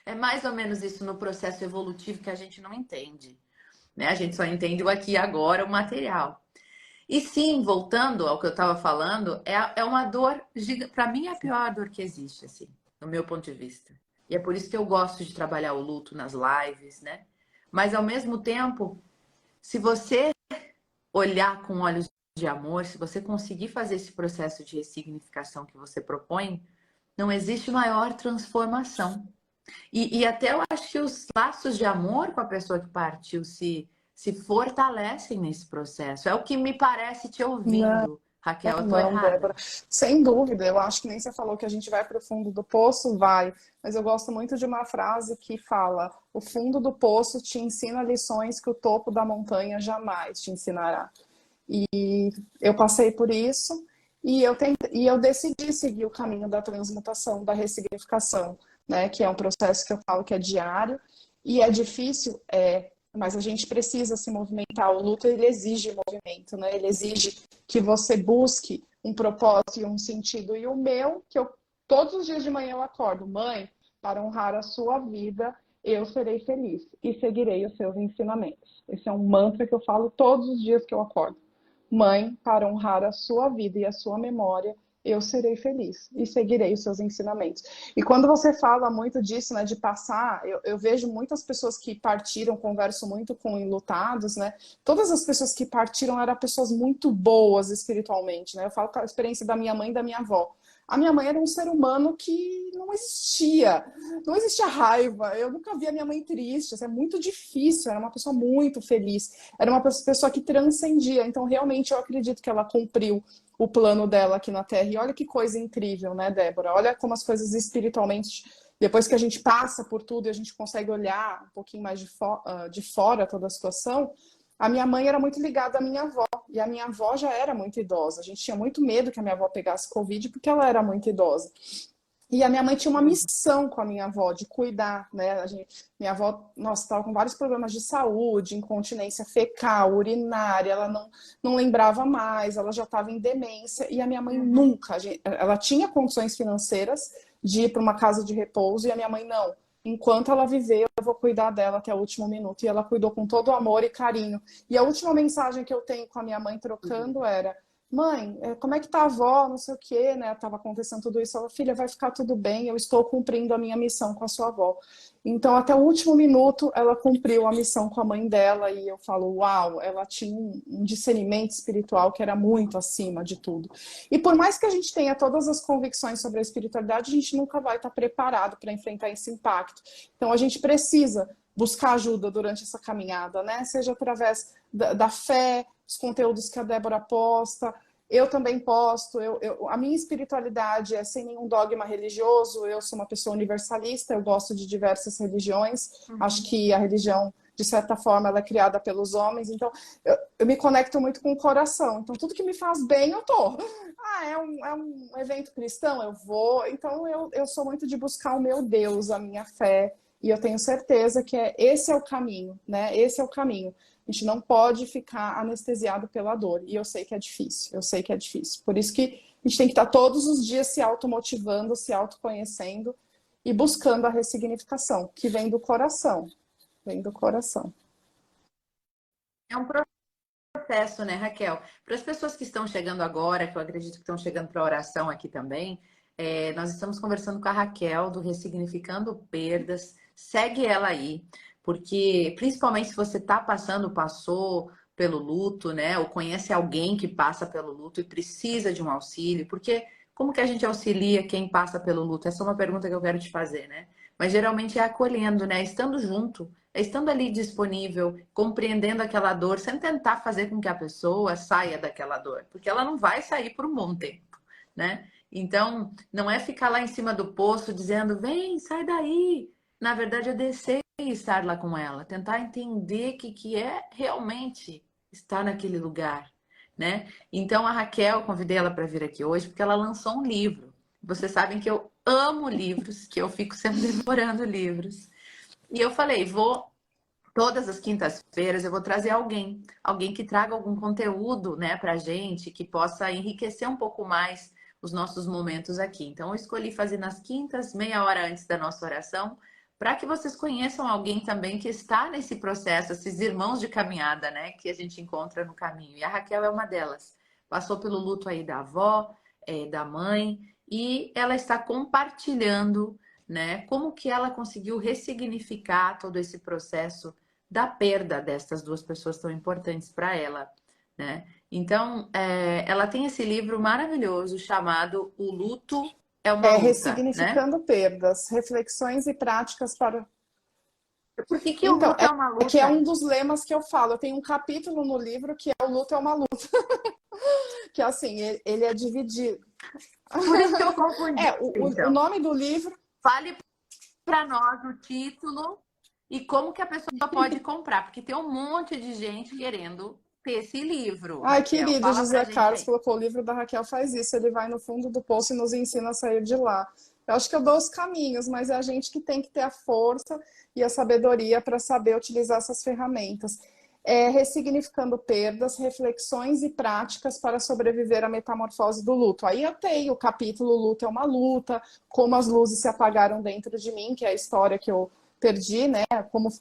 S1: É mais ou menos isso no processo evolutivo que a gente não entende, né? A gente só entende o aqui e agora, o material. E sim, voltando ao que eu estava falando, é uma dor, para mim é a pior dor que existe, assim, no meu ponto de vista. E é por isso que eu gosto de trabalhar o luto nas lives, né? Mas ao mesmo tempo, se você olhar com olhos de amor, se você conseguir fazer esse processo de ressignificação que você propõe, não existe maior transformação. E até eu acho que os laços de amor com a pessoa que partiu se fortalecem nesse processo. É o que me parece te
S2: Não,
S1: ouvindo, Raquel. Eu tô
S2: não,
S1: errada?
S2: Débora. Sem dúvida, eu acho que nem você falou que a gente vai para o fundo do poço, vai. Mas eu gosto muito de uma frase que fala: o fundo do poço te ensina lições que o topo da montanha jamais te ensinará. E eu passei por isso e eu decidi seguir o caminho da transmutação, da ressignificação, né? Que é um processo que eu falo que é diário e é difícil, mas a gente precisa se movimentar. O luto ele exige movimento, né? Ele exige que você busque um propósito e um sentido. E o meu, que eu todos os dias de manhã eu acordo, mãe, para honrar a sua vida, eu serei feliz e seguirei os seus ensinamentos. Esse é um mantra que eu falo todos os dias que eu acordo. Mãe, para honrar a sua vida e a sua memória, eu serei feliz e seguirei os seus ensinamentos. E quando você fala muito disso, né, de passar, eu vejo muitas pessoas que partiram, converso muito com enlutados, né? Todas as pessoas que partiram eram pessoas muito boas espiritualmente, né? Eu falo com a experiência da minha mãe e da minha avó. A minha mãe era um ser humano que não existia, não existia raiva. Eu nunca vi a minha mãe triste, isso é muito difícil. Era uma pessoa muito feliz, era uma pessoa que transcendia. Então, realmente, eu acredito que ela cumpriu o plano dela aqui na Terra. E olha que coisa incrível, né, Débora? Olha como as coisas espiritualmente, depois que a gente passa por tudo e a gente consegue olhar um pouquinho mais de fora toda a situação. A minha mãe era muito ligada à minha avó, e a minha avó já era muito idosa. A gente tinha muito medo que a minha avó pegasse Covid, porque ela era muito idosa. E a minha mãe tinha uma missão com a minha avó de cuidar, né? Minha avó, nossa, estava com vários problemas de saúde, incontinência fecal, urinária, ela não lembrava mais, ela já estava em demência. E a minha mãe nunca, ela tinha condições financeiras de ir para uma casa de repouso, e a minha mãe não. Enquanto ela viver, eu vou cuidar dela até o último minuto. E ela cuidou com todo amor e carinho. E a última mensagem que eu tenho com a minha mãe trocando era: mãe, como é que tá a avó? Não sei o quê, né? Tava acontecendo tudo isso. Ela, filha, vai ficar tudo bem, eu estou cumprindo a minha missão com a sua avó. Então, até o último minuto, ela cumpriu a missão com a mãe dela, e eu falo, uau, ela tinha um discernimento espiritual que era muito acima de tudo. E por mais que a gente tenha todas as convicções sobre a espiritualidade, a gente nunca vai estar preparado para enfrentar esse impacto. Então, a gente precisa buscar ajuda durante essa caminhada, né? Seja através da fé, os conteúdos que a Débora posta. Eu também posto. A minha espiritualidade é sem nenhum dogma religioso. Eu sou uma pessoa universalista. Eu gosto de diversas religiões. Acho que a religião, de certa forma, ela é criada pelos homens. Então, eu me conecto muito com o coração. Então, tudo que me faz bem, eu tô. Ah, é um evento cristão? Eu vou. Então, eu sou muito de buscar o meu Deus, a minha fé. E eu tenho certeza que esse é o caminho, né? Esse é o caminho. A gente não pode ficar anestesiado pela dor. E eu sei que é difícil, eu sei que é difícil. Por isso que a gente tem que estar todos os dias se automotivando, se autoconhecendo e buscando a ressignificação, que vem do coração. Vem do coração.
S1: É um processo, né, Raquel? Para as pessoas que estão chegando agora, que eu acredito que estão chegando para a oração aqui também, nós estamos conversando com a Raquel do Ressignificando Perdas. Segue ela aí, porque principalmente se você está passando, passou pelo luto, né? Ou conhece alguém que passa pelo luto e precisa de um auxílio, porque como que a gente auxilia quem passa pelo luto? Essa é uma pergunta que eu quero te fazer, né? Mas geralmente é acolhendo, né? Estando junto, estando ali disponível, compreendendo aquela dor, sem tentar fazer com que a pessoa saia daquela dor, porque ela não vai sair por um bom tempo, né? Então, não é ficar lá em cima do poço dizendo, vem, sai daí. Na verdade, é descer e estar lá com ela, tentar entender o que é realmente estar naquele lugar, né? Então, a Raquel, convidei ela para vir aqui hoje porque ela lançou um livro. Vocês sabem que eu amo livros, que eu fico sempre devorando livros. E eu falei, todas as quintas-feiras eu vou trazer alguém que traga algum conteúdo, né, pra gente, que possa enriquecer um pouco mais os nossos momentos aqui. Então, eu escolhi fazer nas quintas, meia hora antes da nossa oração, para que vocês conheçam alguém também que está nesse processo, esses irmãos de caminhada, né, que a gente encontra no caminho. E a Raquel é uma delas. Passou pelo luto aí da avó, da mãe, e ela está compartilhando, né, como que ela conseguiu ressignificar todo esse processo da perda destas duas pessoas tão importantes para ela, né? Então, ela tem esse livro maravilhoso chamado O Luto é uma
S2: É
S1: luta, né?
S2: ressignificando perdas, reflexões e práticas para.
S1: Por que que o
S2: Então,
S1: luto é uma
S2: que é
S1: luta?
S2: um dos lemas que eu falo. Eu tenho um capítulo no livro que é o luto é uma luta, que é assim, ele é dividido.
S1: Por isso que eu confundi,
S2: O
S1: então.
S2: nome do livro.
S1: Fale para nós o título e como que a pessoa pode comprar, porque tem um monte de gente querendo ter esse livro,
S2: Ai,
S1: Raquel.
S2: querido,
S1: Fala pra
S2: José
S1: gente
S2: Carlos
S1: aí.
S2: colocou o livro da Raquel faz isso. Ele vai no fundo do poço e nos ensina a sair de lá. Eu acho que eu dou os caminhos, mas é a gente que tem que ter a força e a sabedoria para saber utilizar essas ferramentas. É, ressignificando perdas, reflexões e práticas para sobreviver à metamorfose do luto. Aí eu tenho o capítulo Luto é uma luta, como as luzes se apagaram dentro de mim, que é a história que eu perdi, né?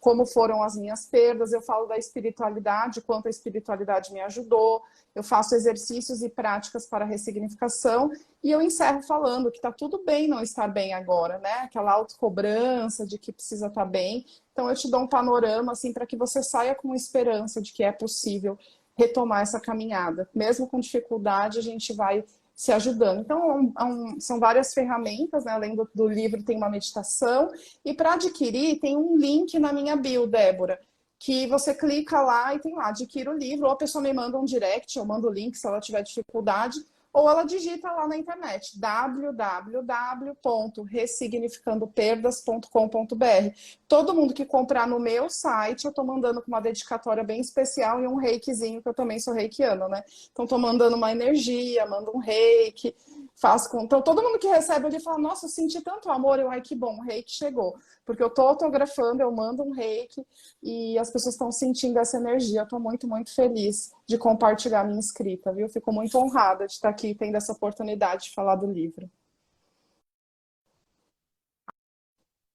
S2: Como foram as minhas perdas. Eu falo da espiritualidade, quanto a espiritualidade me ajudou. Eu faço exercícios e práticas para ressignificação. E eu encerro falando que está tudo bem não estar bem agora, né? Aquela autocobrança de que precisa estar bem. Então eu te dou um panorama assim para que você saia com esperança de que é possível retomar essa caminhada. Mesmo com dificuldade, a gente vai se ajudando. Então, são várias ferramentas, né? Além do livro, tem uma meditação. E para adquirir, tem um link na minha bio, Débora, que você clica lá e tem lá, adquira o livro, ou a pessoa me manda um direct, eu mando o link se ela tiver dificuldade, ou ela digita lá na internet, www.ressignificandoperdas.com.br. Todo mundo que comprar no meu site, eu estou mandando com uma dedicatória bem especial e um reikizinho, que eu também sou reikiana, né? Então, estou mandando uma energia, mando um reiki, faço com. Então, todo mundo que recebe ele fala: Nossa, eu senti tanto amor. Eu, ai, que bom, o reiki chegou. Porque eu estou autografando, eu mando um reiki e as pessoas estão sentindo essa energia. Eu estou muito, muito feliz de compartilhar a minha escrita, viu? Fico muito honrada de estar aqui tendo essa oportunidade de falar do livro.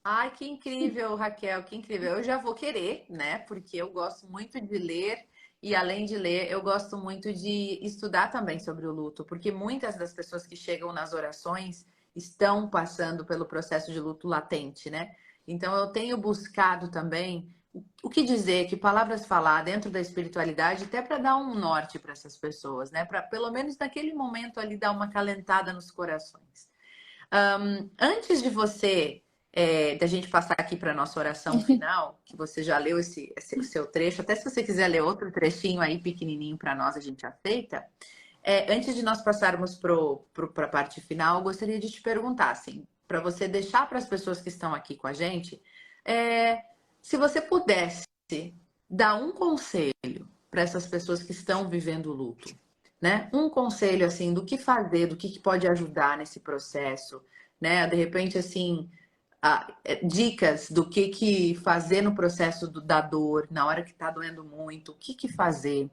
S1: Ai, que incrível, Raquel, que incrível. Eu já vou querer, né? Porque eu gosto muito de ler e, além de ler, eu gosto muito de estudar também sobre o luto, porque muitas das pessoas que chegam nas orações estão passando pelo processo de luto latente, né? Então, eu tenho buscado também o que dizer, que palavras falar dentro da espiritualidade, até para dar um norte para essas pessoas, né? Para, pelo menos naquele momento ali, dar uma calentada nos corações. Antes de você, da gente passar aqui para nossa oração final, que você já leu esse seu trecho, até se você quiser ler outro trechinho aí pequenininho para nós, a gente aceita. Antes de nós passarmos para a parte final, eu gostaria de te perguntar, assim, para você deixar para as pessoas que estão aqui com a gente, é, se você pudesse dar um conselho para essas pessoas que estão vivendo o luto, né? Um conselho assim do que fazer, do que pode ajudar nesse processo, né? De repente assim, dicas do que fazer no processo da dor, na hora que tá doendo muito, o que fazer,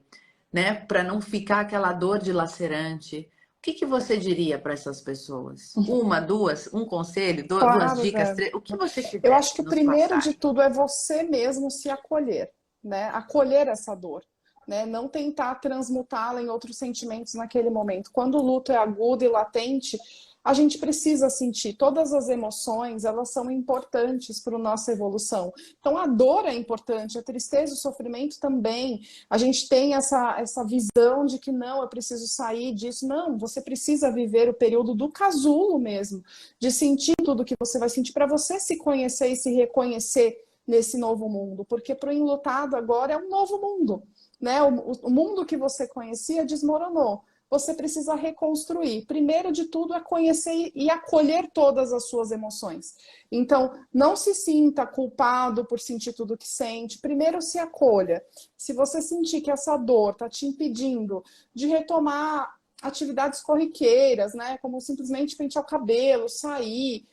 S1: né? Para não ficar aquela dor dilacerante. O que você diria para essas pessoas? Uma, duas, um conselho, duas
S2: Claro,
S1: dicas,
S2: Débora.
S1: três, o que você
S2: Eu
S1: quiser
S2: acho que o
S1: nos
S2: primeiro
S1: passar
S2: de
S1: aí.
S2: tudo é você mesmo se acolher, né? Acolher essa dor, né? Não tentar transmutá-la em outros sentimentos naquele momento. Quando o luto é agudo e latente, a gente precisa sentir todas as emoções, elas são importantes para a nossa evolução. Então, a dor é importante, a tristeza, o sofrimento também. A gente tem essa visão de que não, eu preciso sair disso. Não, você precisa viver o período do casulo mesmo, de sentir tudo que você vai sentir para você se conhecer e se reconhecer nesse novo mundo, porque para o enlutado agora é um novo mundo, né? O mundo que você conhecia desmoronou. Você precisa reconstruir. Primeiro de tudo é conhecer e acolher todas as suas emoções. Então, não se sinta culpado por sentir tudo que sente. Primeiro se acolha. Se você sentir que essa dor está te impedindo de retomar atividades corriqueiras, né? Como simplesmente pentear o cabelo, sair.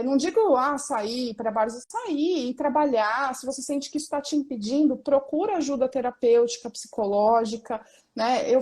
S2: Não digo sair para bares, sair e trabalhar. Se você sente que isso está te impedindo, procura ajuda terapêutica, psicológica, né?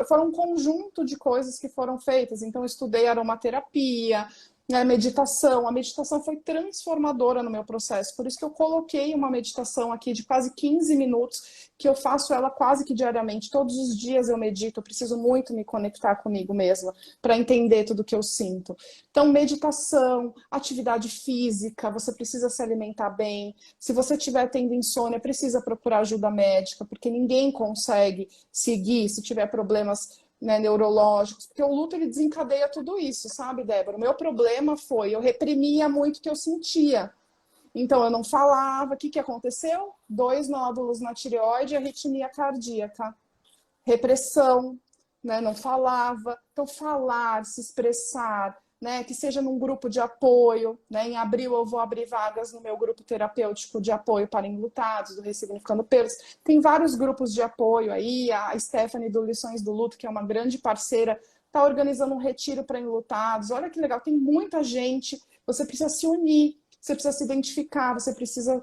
S2: Foram um conjunto de coisas que foram feitas. Então, eu estudei aromaterapia, né, meditação. A meditação foi transformadora no meu processo. Por isso que eu coloquei uma meditação aqui de quase 15 minutos, que eu faço ela quase que diariamente. Todos os dias eu medito. Eu preciso muito me conectar comigo mesma para entender tudo que eu sinto. Então, meditação, atividade física, você precisa se alimentar bem. Se você estiver tendo insônia, precisa procurar ajuda médica, porque ninguém consegue seguir se tiver problemas né, neurológicos, porque o luto ele desencadeia tudo isso, sabe, Débora? O meu problema foi, eu reprimia muito o que eu sentia. Então, eu não falava. O que que aconteceu? 2 nódulos na tireoide, arritmia cardíaca, repressão, né? Não falava. Então, falar, se expressar, né? Que seja num grupo de apoio, né? Em abril eu vou abrir vagas no meu grupo terapêutico de apoio para enlutados, do Ressignificando Perdas. Tem vários grupos de apoio aí. A Stephanie do Lições do Luto, que é uma grande parceira, está organizando um retiro para enlutados. Olha que legal, tem muita gente. Você precisa se unir. Você precisa se identificar, você precisa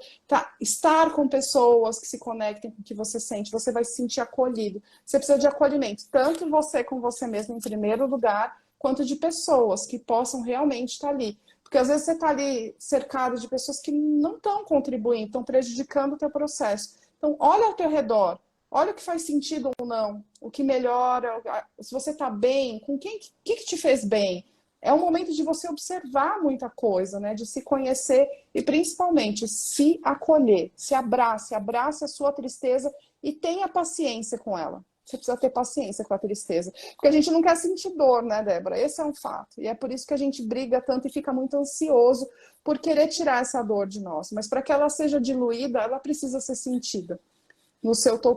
S2: estar com pessoas que se conectem com o que você sente, você vai se sentir acolhido. Você precisa de acolhimento, tanto você com você mesmo em primeiro lugar, quanto de pessoas que possam realmente estar ali. Porque às vezes você está ali cercado de pessoas que não estão contribuindo, estão prejudicando o teu processo. Então, olha ao teu redor, olha o que faz sentido ou não, o que melhora, se você está bem, com quem que te fez bem. É um momento de você observar muita coisa, né? De se conhecer e principalmente se acolher, se abrace a sua tristeza e tenha paciência com ela. Você precisa ter paciência com a tristeza. Porque a gente não quer sentir dor, né, Débora? Esse é um fato. E é por isso que a gente briga tanto e fica muito ansioso por querer tirar essa dor de nós. Mas para que ela seja diluída, ela precisa ser sentida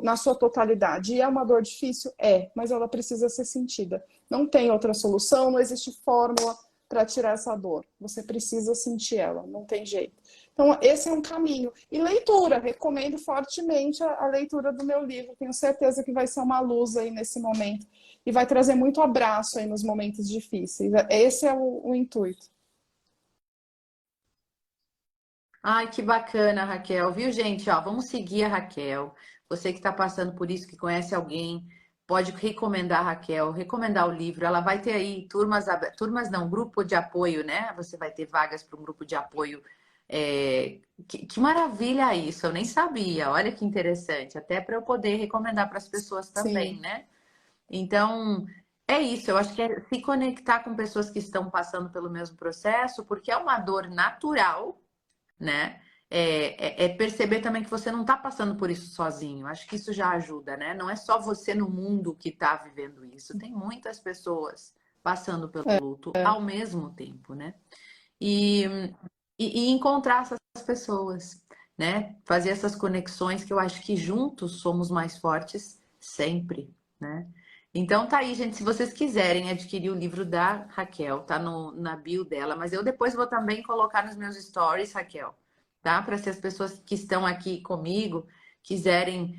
S2: na sua totalidade. E é uma dor difícil? É, mas ela precisa ser sentida. Não tem outra solução, não existe fórmula para tirar essa dor. Você precisa sentir ela, não tem jeito. Então, esse é um caminho. E leitura, recomendo fortemente a leitura do meu livro. Tenho certeza que vai ser uma luz aí nesse momento. E vai trazer muito abraço aí nos momentos difíceis. Esse é o intuito.
S1: Ai, que bacana, Raquel. Viu, gente? Ó, vamos seguir a Raquel. Você que está passando por isso, que conhece alguém, pode recomendar a Raquel, recomendar o livro. Ela vai ter aí turmas não, grupo de apoio, né? Você vai ter vagas para um grupo de apoio. Que maravilha isso, eu nem sabia. Olha que interessante. Até para eu poder recomendar para as pessoas também,
S2: Sim,
S1: né? Então, é isso. Eu acho que é se conectar com pessoas que estão passando pelo mesmo processo, porque é uma dor natural, né? É perceber também que você não está passando por isso sozinho. Acho que isso já ajuda, né? Não é só você no mundo que está vivendo isso. Tem muitas pessoas passando pelo luto ao mesmo tempo, né? E, e encontrar essas pessoas, né? Fazer essas conexões que eu acho que juntos somos mais fortes sempre, né? Então tá aí, gente. Se vocês quiserem adquirir o livro da Raquel, tá na bio dela, mas eu depois vou também colocar nos meus stories, Raquel, tá? Para se as pessoas que estão aqui comigo quiserem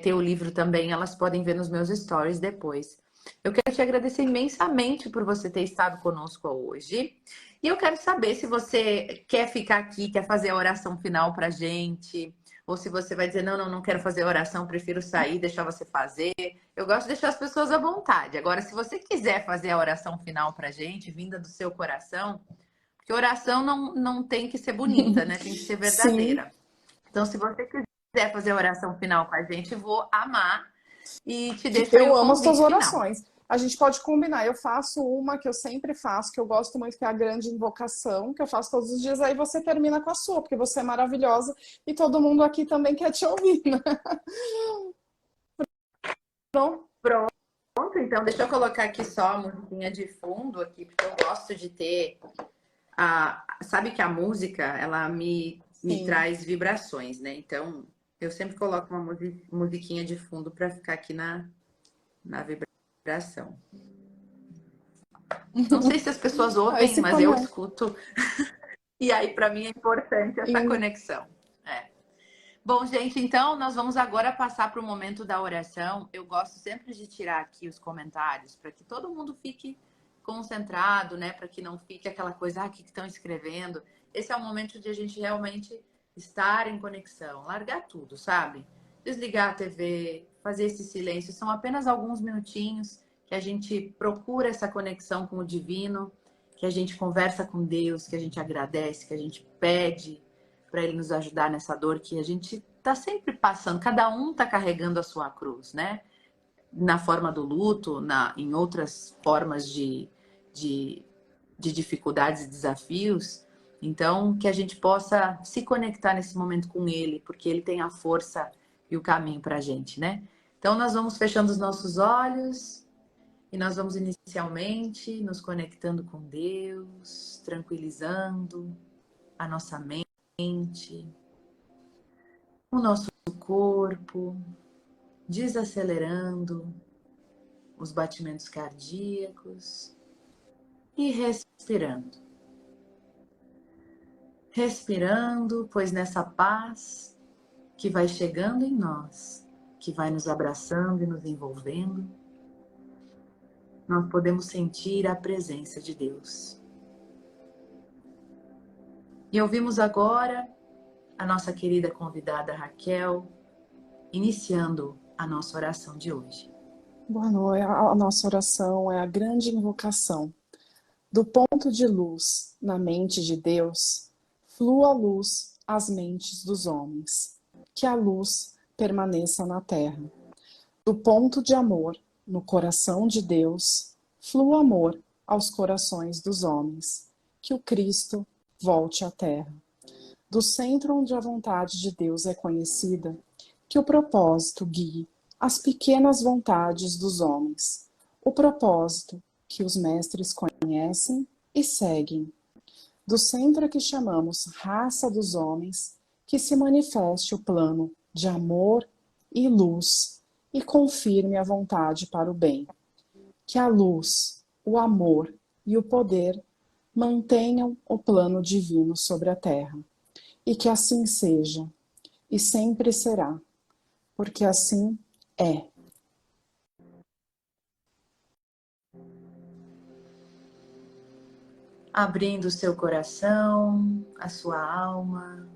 S1: ter o livro também, elas podem ver nos meus stories depois. Eu quero te agradecer imensamente por você ter estado conosco hoje. E eu quero saber se você quer ficar aqui, quer fazer a oração final pra gente, ou se você vai dizer, não, não, não quero fazer a oração, prefiro sair, deixar você fazer. Eu gosto de deixar as pessoas à vontade. Agora, se você quiser fazer a oração final pra gente, vinda do seu coração, porque oração não tem que ser bonita, né? Tem que ser
S2: sim.
S1: verdadeira. Então, se você quiser fazer a oração final com a gente, eu vou amar e te deixo aí
S2: Eu
S1: o
S2: amo as suas
S1: convite final.
S2: orações. A gente pode combinar. Eu faço uma que eu sempre faço, que eu gosto muito, que é a grande invocação, que eu faço todos os dias. Aí você termina com a sua, porque você é maravilhosa e todo mundo aqui também quer te ouvir, né? Pronto.
S1: Pronto, então deixa eu colocar aqui só a musiquinha de fundo aqui, porque eu gosto de ter sabe que a música, ela me
S2: Sim.
S1: traz vibrações, né? Então, eu sempre coloco uma musiquinha de fundo para ficar aqui na vibração. Não sei se as pessoas
S2: Aí
S1: ouvem,
S2: se
S1: mas eu
S2: conhece.
S1: escuto. E aí, para mim, é importante essa conexão. É. Bom, gente, então nós vamos agora passar para o momento da oração. Eu gosto sempre de tirar aqui os comentários para que todo mundo fique concentrado, né? Para que não fique aquela coisa, o que estão escrevendo. Esse é o momento de a gente realmente estar em conexão, largar tudo, sabe? Desligar a TV, fazer esse silêncio. São apenas alguns minutinhos que a gente procura essa conexão com o divino, que a gente conversa com Deus, que a gente agradece, que a gente pede para ele nos ajudar nessa dor que a gente está sempre passando. Cada um está carregando a sua cruz, né? Na forma do luto, em outras formas de, de dificuldades e desafios. Então, que a gente possa se conectar nesse momento com ele, porque ele tem a força e o caminho para a gente, né? Então, nós vamos fechando os nossos olhos E nós vamos inicialmente nos conectando com Deus, tranquilizando a nossa mente, o nosso corpo, desacelerando os batimentos cardíacos e respirando. Respirando, pois nessa paz que vai chegando em nós, que vai nos abraçando e nos envolvendo, nós podemos sentir a presença de Deus. E ouvimos agora a nossa querida convidada Raquel, iniciando a nossa oração de hoje.
S2: Boa noite. A nossa oração é a grande invocação. Do ponto de luz na mente de Deus, flua a luz às mentes dos homens. Que a luz permaneça na terra. Do ponto de amor no coração de Deus, flua amor aos corações dos homens. Que o Cristo volte à terra. Do centro onde a vontade de Deus é conhecida, que o propósito guie as pequenas vontades dos homens. O propósito que os mestres conhecem e seguem. Do centro a que chamamos raça dos homens, que se manifeste o plano de amor e luz e confirme a vontade para o bem. Que a luz, o amor e o poder mantenham o plano divino sobre a terra. E que assim seja, e sempre será, porque assim é.
S1: Abrindo o seu coração, a sua alma,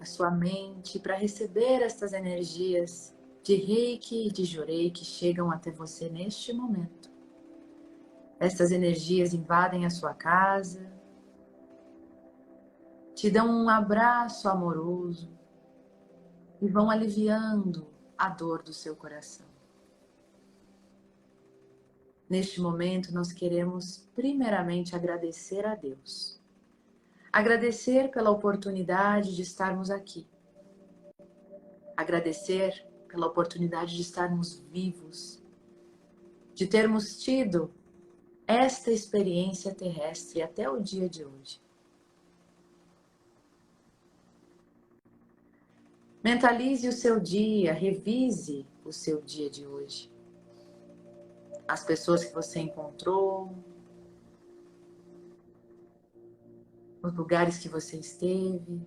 S1: a sua mente para receber estas energias de Reiki e de Jorei que chegam até você neste momento. Estas energias invadem a sua casa, te dão um abraço amoroso e vão aliviando a dor do seu coração. Neste momento, nós queremos primeiramente agradecer a Deus. Agradecer pela oportunidade de estarmos aqui. Agradecer pela oportunidade de estarmos vivos, de termos tido esta experiência terrestre até o dia de hoje. Mentalize o seu dia, revise o seu dia de hoje. As pessoas que você encontrou, os lugares que você esteve.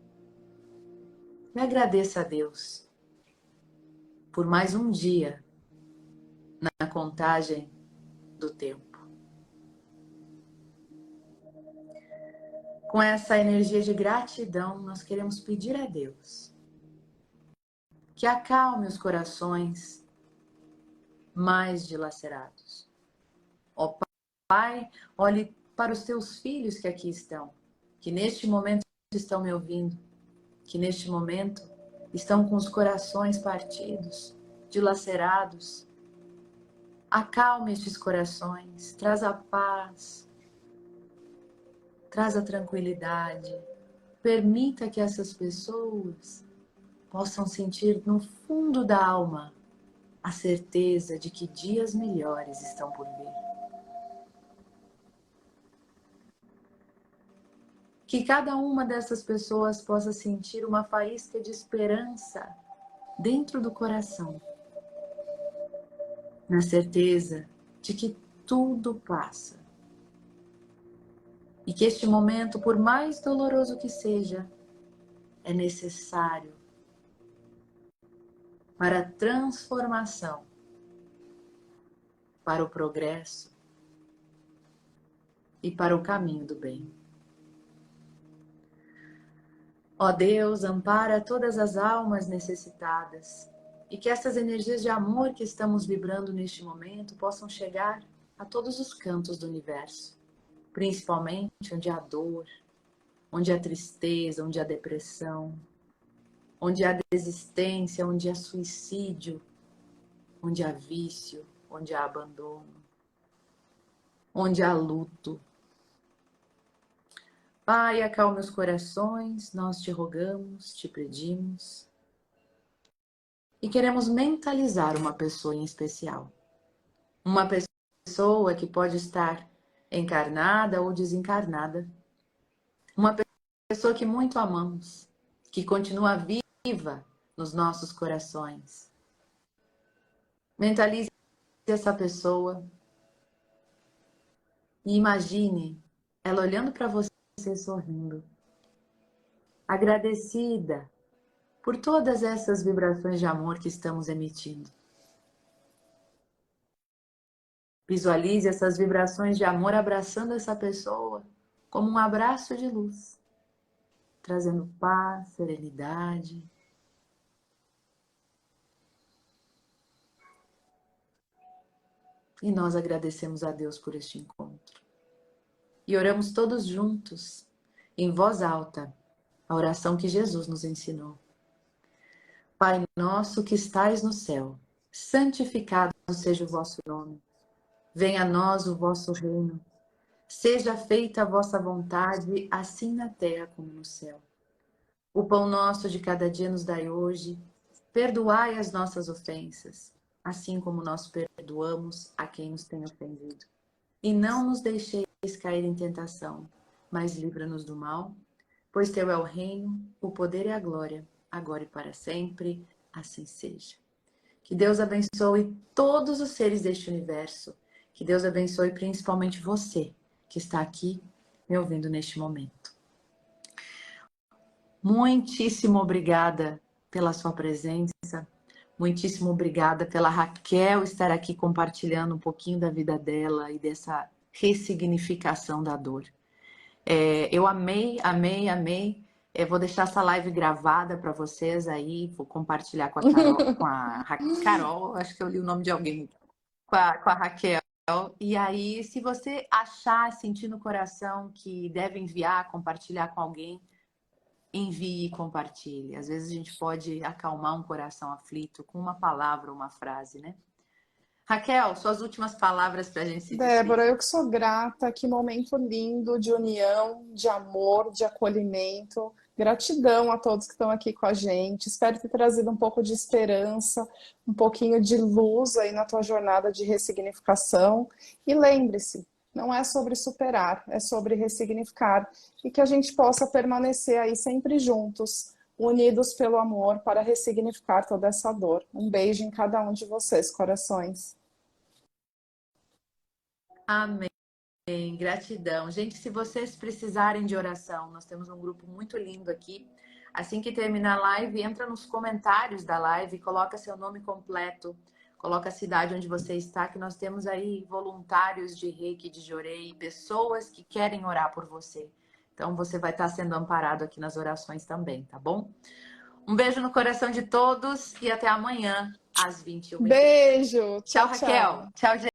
S1: E agradeça a Deus por mais um dia na contagem do tempo. Com essa energia de gratidão, nós queremos pedir a Deus que acalme os corações mais dilacerados. Ó Pai, olhe para os teus filhos que aqui estão, que neste momento estão me ouvindo, que neste momento estão com os corações partidos, dilacerados. Acalme estes corações, traz a paz, traz a tranquilidade. Permita que essas pessoas possam sentir no fundo da alma a certeza de que dias melhores estão por vir. Que cada uma dessas pessoas possa sentir uma faísca de esperança dentro do coração, na certeza de que tudo passa. E que este momento, por mais doloroso que seja, é necessário para a transformação, para o progresso e para o caminho do bem. Ó Deus, ampara todas as almas necessitadas e que essas energias de amor que estamos vibrando neste momento possam chegar a todos os cantos do universo, principalmente onde há dor, onde há tristeza, onde há depressão, onde há desistência, onde há suicídio, onde há vício, onde há abandono, onde há luto. Pai, acalme os corações, nós te rogamos, te pedimos. E queremos mentalizar uma pessoa em especial. Uma pessoa que pode estar encarnada ou desencarnada. Uma pessoa que muito amamos, que continua viva nos nossos corações. Mentalize essa pessoa e imagine ela olhando para você sorrindo, agradecida por todas essas vibrações de amor que estamos emitindo. Visualize essas vibrações de amor abraçando essa pessoa como um abraço de luz, trazendo paz, serenidade. E nós agradecemos a Deus por este encontro. E oramos todos juntos, em voz alta, a oração que Jesus nos ensinou. Pai nosso que estais no céu, santificado seja o vosso nome. Venha a nós o vosso reino. Seja feita a vossa vontade, assim na terra como no céu. O pão nosso de cada dia nos dai hoje. Perdoai as nossas ofensas, assim como nós perdoamos a quem nos tem ofendido. E não nos deixeis cair em tentação, mas livra-nos do mal, pois teu é o reino, o poder e a glória, agora e para sempre, assim seja. Que Deus abençoe todos os seres deste universo. Que Deus abençoe principalmente você, que está aqui me ouvindo neste momento. Muitíssimo obrigada pela sua presença. Muitíssimo obrigada pela Raquel estar aqui compartilhando um pouquinho da vida dela e dessa ressignificação da dor. Eu amei, amei, amei. Vou deixar essa live gravada para vocês aí, vou compartilhar com a Carol, Carol, acho que eu li o nome de alguém, com a Raquel. E aí, se você achar, sentir no coração que deve enviar, compartilhar com alguém, envie e compartilhe. Às vezes a gente pode acalmar um coração aflito com uma palavra, uma frase, né? Raquel, suas últimas palavras para a gente se despedir.
S2: Débora, eu que sou grata, que momento lindo de união, de amor, de acolhimento. Gratidão a todos que estão aqui com a gente. Espero ter trazido um pouco de esperança, um pouquinho de luz aí na tua jornada de ressignificação. E lembre-se, não é sobre superar, é sobre ressignificar. E que a gente possa permanecer aí sempre juntos, unidos pelo amor, para ressignificar toda essa dor. Um beijo em cada um de vocês, corações.
S1: Amém. Gratidão. Gente, se vocês precisarem de oração, nós temos um grupo muito lindo aqui. Assim que terminar a live, entra nos comentários da live, coloca seu nome completo, coloca a cidade onde você está, que nós temos aí voluntários de Reiki, de Jorei, pessoas que querem orar por você. Então, você vai estar sendo amparado aqui nas orações também, tá bom? Um beijo no coração de todos e até amanhã, às 21h30.
S2: Beijo!
S1: Tchau,
S2: Tchau,
S1: Raquel.
S2: tchau!
S1: Tchau, gente.